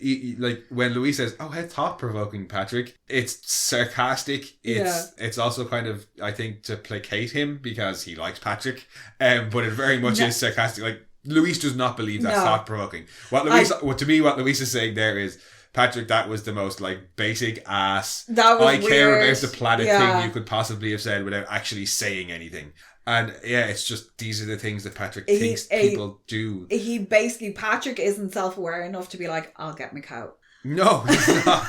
when Luis says, "Oh, how thought-provoking, Patrick," it's sarcastic. It's also kind of, I think, to placate him because he likes Patrick. But it very much is sarcastic. Like, Luis does not believe that's thought-provoking. What Luis is saying there is, Patrick, that was the most basic ass. That was I care about the planet thing you could possibly have said without actually saying anything. And it's just, these are the things that Patrick thinks people do. Patrick isn't self-aware enough to be like, I'll get my coat. No, he's not.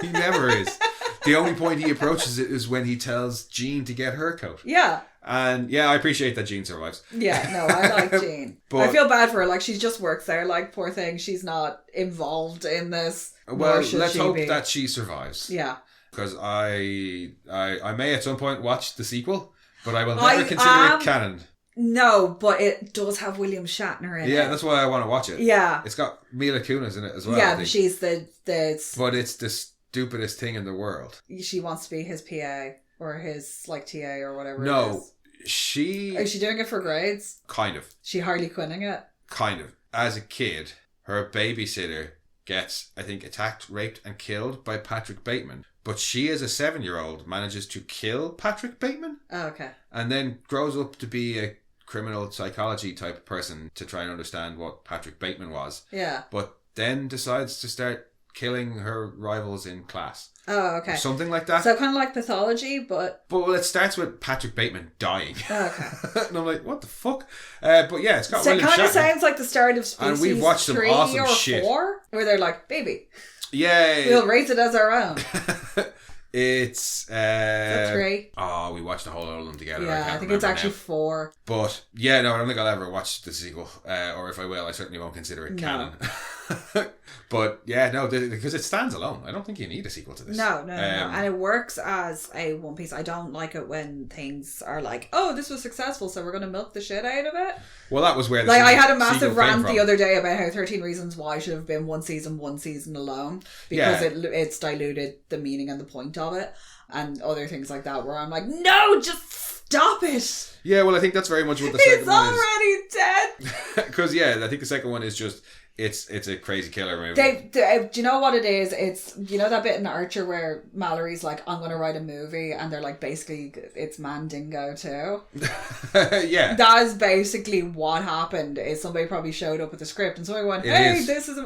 He never is. The only point he approaches it is when he tells Jean to get her coat. Yeah. And I appreciate that Jean survives. Yeah, no, I like Jean. But I feel bad for her. Like, she just works there. Like, poor thing. She's not involved in this. Well, let's hope that she survives. Yeah. Because I may at some point watch the sequel. But I will never consider it canon. No, but it does have William Shatner in it. Yeah, that's why I want to watch it. Yeah. It's got Mila Kunis in it as well. Yeah, but she's the... But it's the stupidest thing in the world. She wants to be his PA or his TA or whatever it is. Is she doing it for grades? Kind of. She Harley Quinning it? Kind of. As a kid, her babysitter gets, I think, attacked, raped and killed by Patrick Bateman. But she, as a 7-year-old, manages to kill Patrick Bateman. Oh, okay. And then grows up to be a criminal psychology type person to try and understand what Patrick Bateman was. Yeah. But then decides to start killing her rivals in class. Oh, okay. Or something like that. So kind of like Pathology, but... But it starts with Patrick Bateman dying. Oh, okay. And I'm like, what the fuck? But yeah, it's got William Shatner. It kind of sounds like the start of Species and we've watched 3 some awesome or shit. 4, where they're like, baby. Yeah. We'll rate it as our own. It's 3. Oh, we watched the whole lot of them together. Yeah, I think it's actually 4. But yeah, no, I don't think I'll ever watch the sequel. Or if I will, I certainly won't consider it canon. But yeah, no, because it stands alone. I don't think you need a sequel to this. No. And it works as a one piece. I don't like it when things are like, oh, this was successful, so we're going to milk the shit out of it. Well, that was where I had a massive rant the other day about how 13 Reasons Why should have been one season alone, because it's diluted the meaning and the point of it, and other things like that, where I'm like, no, just stop it. Yeah, well, I think that's very much what the second one is. He's already dead. Because I think the second one is just it's a crazy killer movie. Do you know what it is? It's, you know that bit in Archer where Mallory's like, I'm going to write a movie, and they're like, basically it's Mandingo too. Yeah, that is basically what happened. Is somebody probably showed up with a script and somebody went, hey, this is it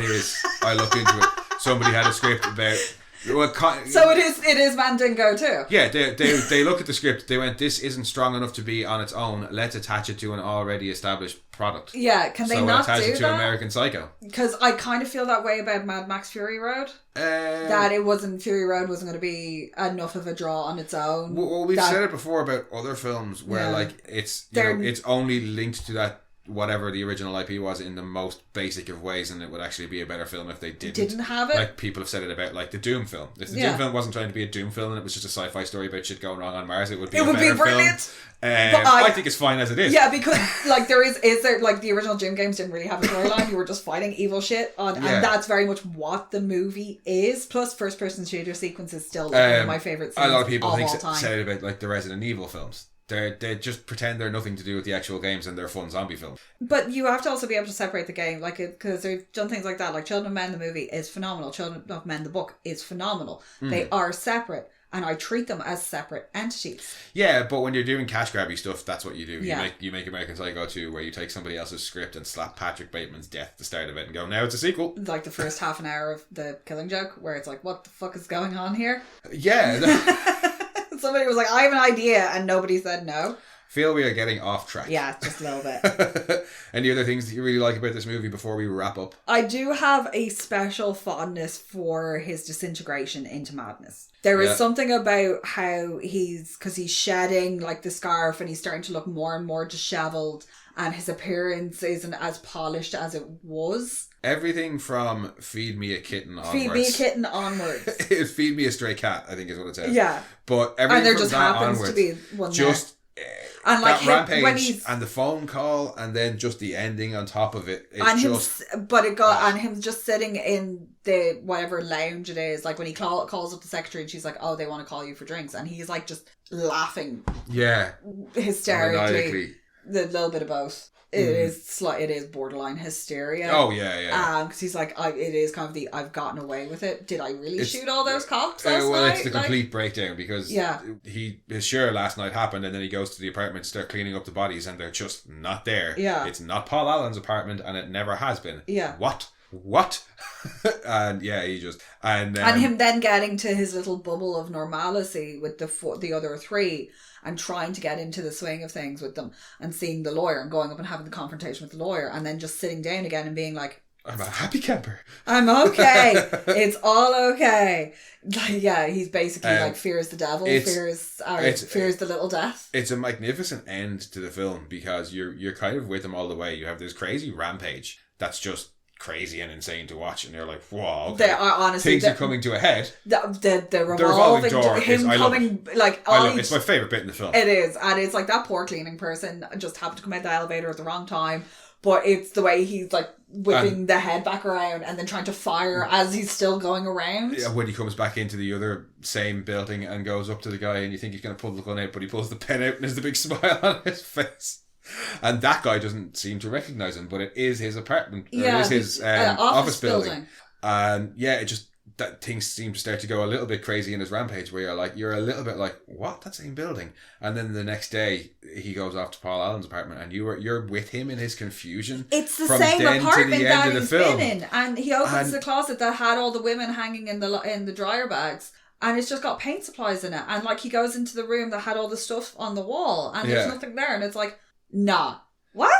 is. I looked into it. Somebody had a script about. So it is Mandingo too. Yeah, they look at the script. They went, this isn't strong enough to be on its own. Let's attach it to an already established product. Yeah, can they not do that? So attach it to American Psycho. Because I kind of feel that way about Mad Max Fury Road. That Fury Road wasn't going to be enough of a draw on its own. Well, we've said it before about other films where it's it's only linked to that. Whatever the original IP was in the most basic of ways, and it would actually be a better film if they didn't have it. Like people have said it about like the Doom film. If the Doom film wasn't trying to be a Doom film and it was just a sci-fi story about shit going wrong on Mars, it would be brilliant. Film. I think it's fine as it is. Yeah, because like is there like the original Doom games didn't really have a storyline. You were just fighting evil shit and that's very much what the movie is. Plus, first person shooter sequence is still one of my favorite scenes. A lot of people think said it about like the Resident Evil films. They just pretend they're nothing to do with the actual games and they're fun zombie films. But you have to also be able to separate the game, like because they've done things like that. Like Children of Men, the movie is phenomenal. Children of Men, the book is phenomenal. They are separate, and I treat them as separate entities. Yeah, but when you're doing cash grabby stuff, that's what you do. You make American Psycho 2, where you take somebody else's script and slap Patrick Bateman's death at the start of it and go, now it's a sequel. Like the first half an hour of The Killing Joke, where it's like, what the fuck is going on here? Yeah. Somebody was like, I have an idea, and nobody said no. Feel we are getting off track. Yeah, just a little bit. Any other things that you really like about this movie before we wrap up? I do have a special fondness for his disintegration into madness. There is something about how because he's shedding like the scarf and he's starting to look more and more disheveled, and his appearance isn't as polished as it was. Everything from Feed Me a Kitten onwards. Feed Me a Kitten onwards. It's Feed Me a Stray Cat, I think is what it says. Yeah. But everything and there from just that happens onwards, to be one just and like that rampage and the phone call and then just the ending on top of it. And him just sitting in the whatever lounge it is, like when he calls up the secretary and she's like, oh, they want to call you for drinks, and he's like just laughing. Yeah. Hysterically. The little bit of both. It is borderline hysteria. Oh yeah. Because he's like, it is kind of I've gotten away with it. Did I really shoot all those cops last night? It's the complete breakdown because his sure last night happened, and then he goes to the apartment to start cleaning up the bodies, and they're just not there. Yeah, it's not Paul Allen's apartment, and it never has been. Yeah, what? And he just and him then getting to his little bubble of normalcy with the other three. And trying to get into the swing of things with them, and seeing the lawyer and going up and having the confrontation with the lawyer, and then just sitting down again and being like, I'm a happy camper. I'm okay. It's all okay. Yeah, he's basically like fears the devil, fears the little death. It's a magnificent end to the film because you're kind of with him all the way. You have this crazy rampage that's just crazy and insane to watch, and you're like, whoa, okay. They are honestly things are coming to a head. The revolving door, it's my favourite bit in the film. It is, and it's like that poor cleaning person just happened to come out the elevator at the wrong time, but it's the way he's like whipping the head back around and then trying to fire as he's still going around. Yeah, when he comes back into the other same building and goes up to the guy, and you think he's going to pull the gun out, but he pulls the pen out and there's the big smile on his face. And that guy doesn't seem to recognise him, but it is his apartment. Yeah, it is his office building. And it just that things seem to start to go a little bit crazy in his rampage, where you're a little bit like, what? That same building? And then the next day he goes off to Paul Allen's apartment, and you're with him in his confusion. It's the same apartment that he's been in, and he opens the closet that had all the women hanging in the dryer bags. And it's just got paint supplies in it, and like he goes into the room that had all the stuff on the wall, and there's nothing there, and it's like, nah, what?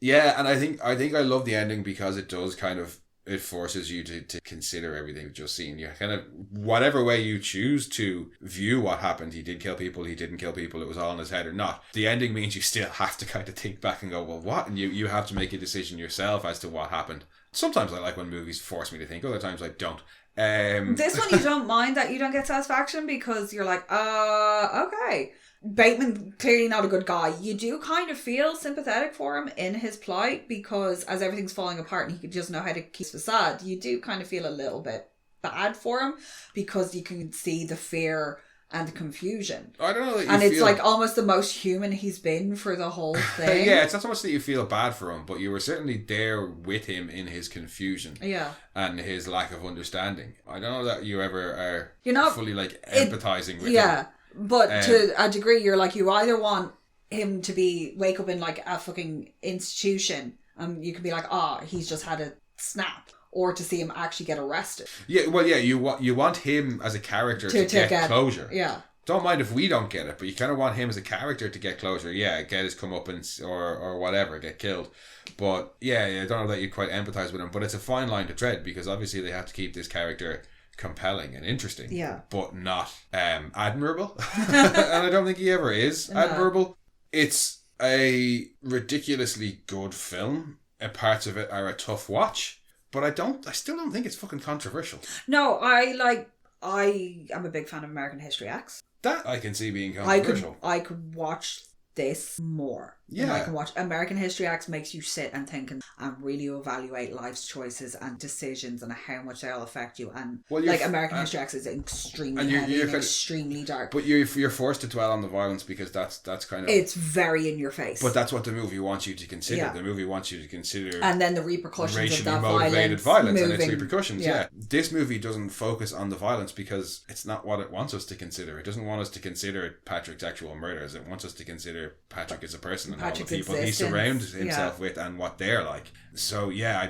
Yeah, and I think I love the ending because it does kind of it forces you to consider everything you've just seen. You kind of, whatever way you choose to view what happened, he did kill people, he didn't kill people, it was all in his head or not. The ending means you still have to kind of think back and go, well, what? And you have to make a decision yourself as to what happened. Sometimes I like when movies force me to think, other times I don't. This one you don't mind that you don't get satisfaction because you're like, okay. Bateman, clearly not a good guy. You do kind of feel sympathetic for him in his plight because as everything's falling apart and he doesn't know how to keep his facade, you do kind of feel a little bit bad for him because you can see the fear and the confusion. I don't know that you and it's feel... like almost the most human he's been for the whole thing. Yeah, it's not so much that you feel bad for him, but you were certainly there with him in his confusion. Yeah. And his lack of understanding. I don't know that you ever are You're not fully like empathizing with him. Yeah. But to a degree, you're like, you either want him to wake up in like a fucking institution and you can be like, he's just had a snap, or to see him actually get arrested. Yeah, well, yeah, you want him as a character to get closure. Yeah. Don't mind if we don't get it, but you kind of want him as a character to get closure. Yeah, get his comeuppance or whatever, get killed. But yeah, I don't know that you quite empathise with him, but it's a fine line to tread because obviously they have to keep this character compelling and interesting, but not admirable. And I don't think he ever is admirable. It's a ridiculously good film. Parts of it are a tough watch, but I still don't think it's fucking controversial. No, I am a big fan of American History X. That I can see being controversial. I could watch this more. Yeah. I can watch American History X makes you sit and think and really evaluate life's choices and decisions and how much they'll affect you. And American History X is extremely heavy and extremely dark. But you're forced to dwell on the violence because that's kind of... It's very in your face. But that's what the movie wants you to consider. Yeah. The movie wants you to consider... And then the repercussions of that motivated violence and its repercussions. Yeah. This movie doesn't focus on the violence because it's not what it wants us to consider. It doesn't want us to consider Patrick's actual murders. It wants us to consider Patrick as a person and all the people he surrounds himself with and what they're like. So yeah,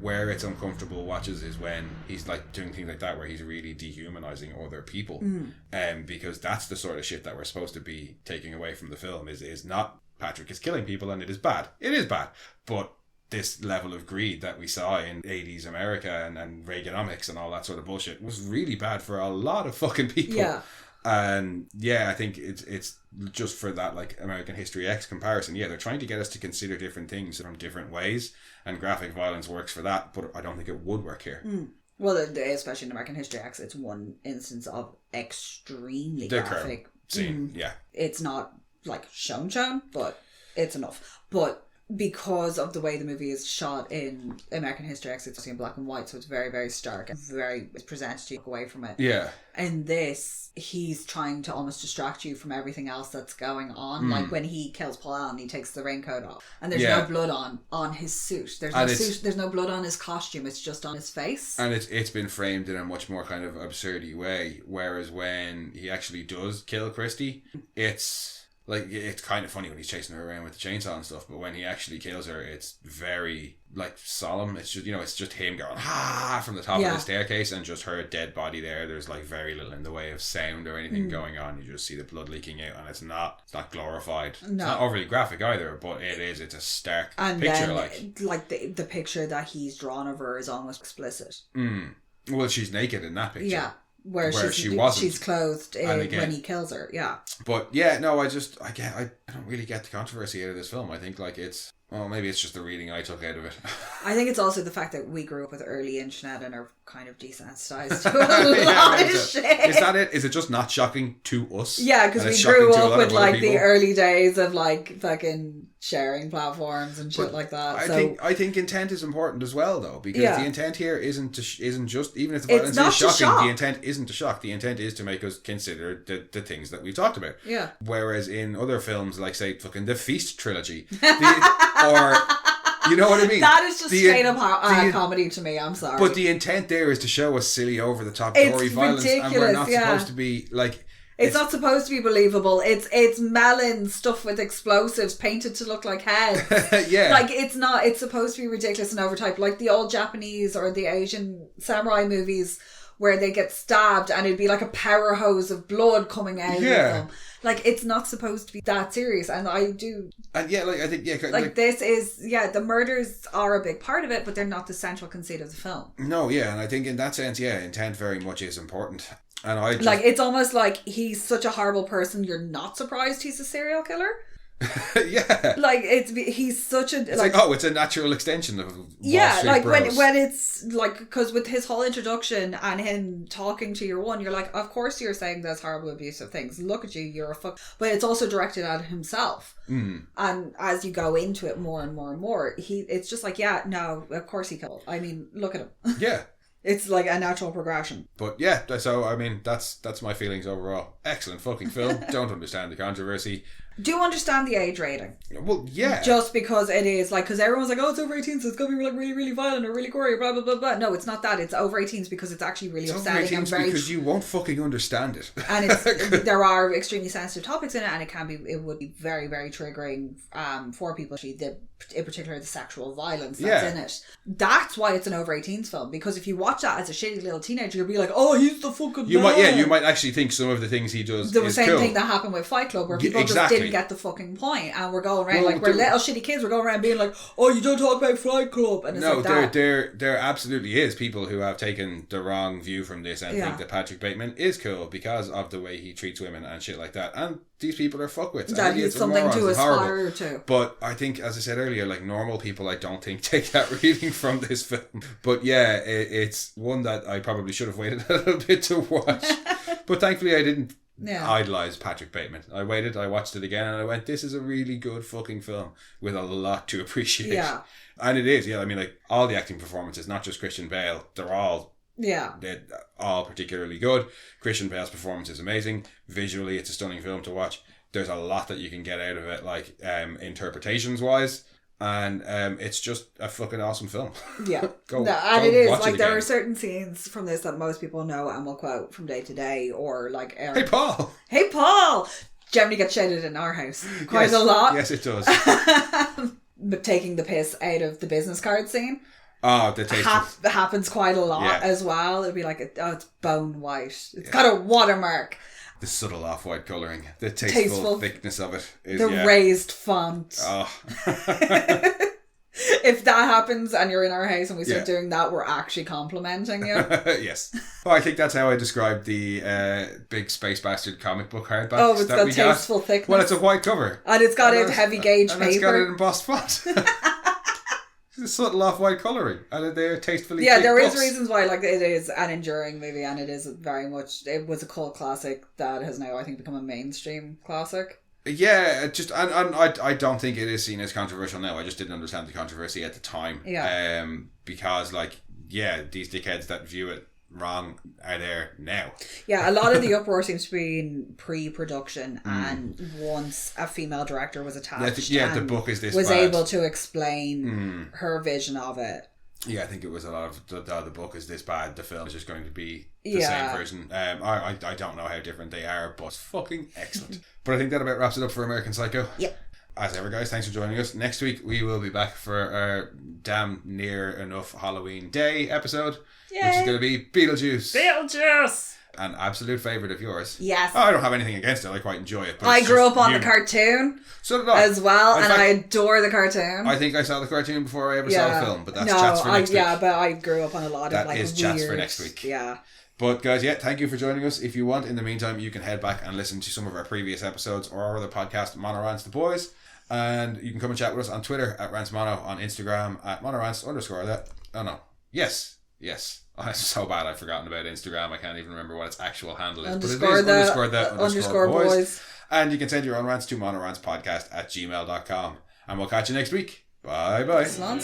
where it's uncomfortable watches is when he's like doing things like that where he's really dehumanizing other people. Because that's the sort of shit that we're supposed to be taking away from the film is not Patrick is killing people and it is bad. It is bad. But this level of greed that we saw in 80s America and Reaganomics and all that sort of bullshit was really bad for a lot of fucking people. Yeah. And yeah, I think it's just for that like American History X comparison. Yeah, they're trying to get us to consider different things from different ways, and graphic violence works for that, but I don't think it would work here. Well, especially in American History X, it's one instance of extremely graphic scene. Yeah, it's not like shown, but it's enough. But because of the way the movie is shot in American History X, it's in black and white, so it's very, very stark and it's presented to you away from it. Yeah. In this, he's trying to almost distract you from everything else that's going on. Like when he kills Paul Allen, he takes the raincoat off, and there's no blood on his suit. There's no blood on his costume. It's just on his face. And it's been framed in a much more kind of absurdy way. Whereas when he actually does kill Christy, it's kind of funny when he's chasing her around with the chainsaw and stuff, but when he actually kills her, it's very like solemn. It's just, it's just him going from the top of the staircase and just her dead body there. There's like very little in the way of sound or anything going on. You just see the blood leaking out, and it's not glorified. No. It's not overly graphic either, but it's a stark picture. Like the picture that he's drawn of her is almost explicit. Well, she's naked in that picture. Yeah. Where she wasn't. She's clothed when he kills her, But yeah, no, I don't really get the controversy out of this film. I think maybe it's just the reading I took out of it. I think it's also the fact that we grew up with early internet and are kind of desensitized to a lot of shit. Is that it? Is it just not shocking to us? Yeah, because we grew up with like the early days of like fucking sharing platforms and shit like that. I think intent is important as well, though, because the intent here isn't just, even if the violence is shocking, the intent isn't to shock. The intent is to make us consider the things that we've talked about. Yeah. Whereas in other films, like say fucking the Feast trilogy, or you know what I mean? That is just straight up comedy to me. I'm sorry. But the intent there is to show us silly, over the top, gory violence, and we're not supposed to be like. It's not supposed to be believable. It's melon stuff with explosives painted to look like heads. Yeah. Like it's not. It's supposed to be ridiculous and overtyped, like the old Japanese or the Asian samurai movies, where they get stabbed and it'd be like a power hose of blood coming out of them. Like, it's not supposed to be that serious, and I do. And yeah, like I think this is the murders are a big part of it, but they're not the central conceit of the film. No, yeah, and I think in that sense, intent very much is important. And I just, it's almost like he's such a horrible person, you're not surprised he's a serial killer. Yeah, like he's such a it's it's a natural extension of Wall Street Bros. when it's like, because with his whole introduction and him talking to your one, you're like, of course you're saying those horrible abusive things, look at you, you're a fuck. But it's also directed at himself, and as you go into it more and more and more, it's just like, no, of course he killed. I mean, look at him. Yeah. It's like a natural progression. But yeah, so I mean, that's my feelings overall. Excellent fucking film. Don't understand the controversy. Do understand the age rating. Well, yeah. Just because it is like, because everyone's like, oh, it's over 18, so it's going to be like really, really violent or really gory, blah, blah, blah, blah. No, it's not that. It's over 18s because it's actually really upsetting. It's over 18s because you won't fucking understand it. And there are extremely sensitive topics in it, and it would be very, very triggering for people, in particular the sexual violence that's in it. That's why it's an over 18s film, because if you watch that as a shitty little teenager, you'll be like, oh, he's the fucking man. You might actually think some of the things he does the same thing that happened with Fight Club, where people just didn't get the fucking point, and we're going around we're little shitty kids, we're going around being like, oh, you don't talk about Fight Club, and it's like that. there absolutely is people who have taken the wrong view from this and think that Patrick Bateman is cool because of the way he treats women and shit like that, and these people are fuckwits. That is something to aspire to. But I think, as I said earlier, like normal people, I don't think take that reading from this film. But yeah, it's one that I probably should have waited a little bit to watch. But thankfully I didn't idolise Patrick Bateman. I waited, I watched it again, and I went, this is a really good fucking film with a lot to appreciate. Yeah. And it is, I mean, like, all the acting performances, not just Christian Bale, they're all particularly good. Christian Bale's performance is amazing. Visually, it's a stunning film to watch. There's a lot that you can get out of it, like interpretations wise, and it's just a fucking awesome film. Yeah, it is like there are certain scenes from this that most people know and will quote from day to day, or like, "Hey Paul, hey Paul." Generally gets shouted in our house quite a lot. Yes, it does. But taking the piss out of the business card scene. Oh, the taste happens quite a lot as well. It'd be like, it's bone white. It's got a watermark. The subtle off-white colouring. The tasteful thickness of it. Is, raised font. Oh. If that happens and you're in our house and we start doing that, we're actually complimenting you. Yes. Well, I think that's how I described the Big Space Bastard comic book hardback. Oh, it's got tasteful thickness. Well, it's a white cover. And it's got a heavy gauge paper. And it's got it in embossed font. It's subtle off-white colouring, and they're tastefully there is reasons why, like, it is an enduring movie, and it is very much, it was a cult classic that has now, I think, become a mainstream classic. Yeah, just and I don't think it is seen as controversial now. I just didn't understand the controversy at the time. Yeah. Because these dickheads that view it wrong are there now. Yeah, a lot of the uproar seems to be in pre-production, and once a female director was attached, the book is this was bad. Able to explain her vision of it. Yeah, I think it was a lot of the book is this bad. The film is just going to be the same version. I don't know how different they are, but it's fucking excellent. But I think that about wraps it up for American Psycho. Yep. As ever, guys, thanks for joining us. Next week we will be back for our damn near enough Halloween Day episode, which is going to be Beetlejuice. An absolute favourite of yours. Yes. I don't have anything against it. I quite enjoy it. But I grew up on the cartoon. So did I. As well, and I adore the cartoon. I think I saw the cartoon before I ever saw the film, but that's chats for next week. Yeah, but I grew up on a lot of that is chats for next week. Yeah. But guys, thank you for joining us. If you want, in the meantime, you can head back and listen to some of our previous episodes or our other podcast, Mono Rants the Boys. And you can come and chat with us on Twitter at RantsMono, on Instagram at monorants_that. Oh no. Yes. I'm so bad I've forgotten about Instagram. I can't even remember what its actual handle is. But it is _the_boys. Boys. And you can send your own rants to monorantspodcast@gmail.com. And we'll catch you next week. Bye bye. Slán.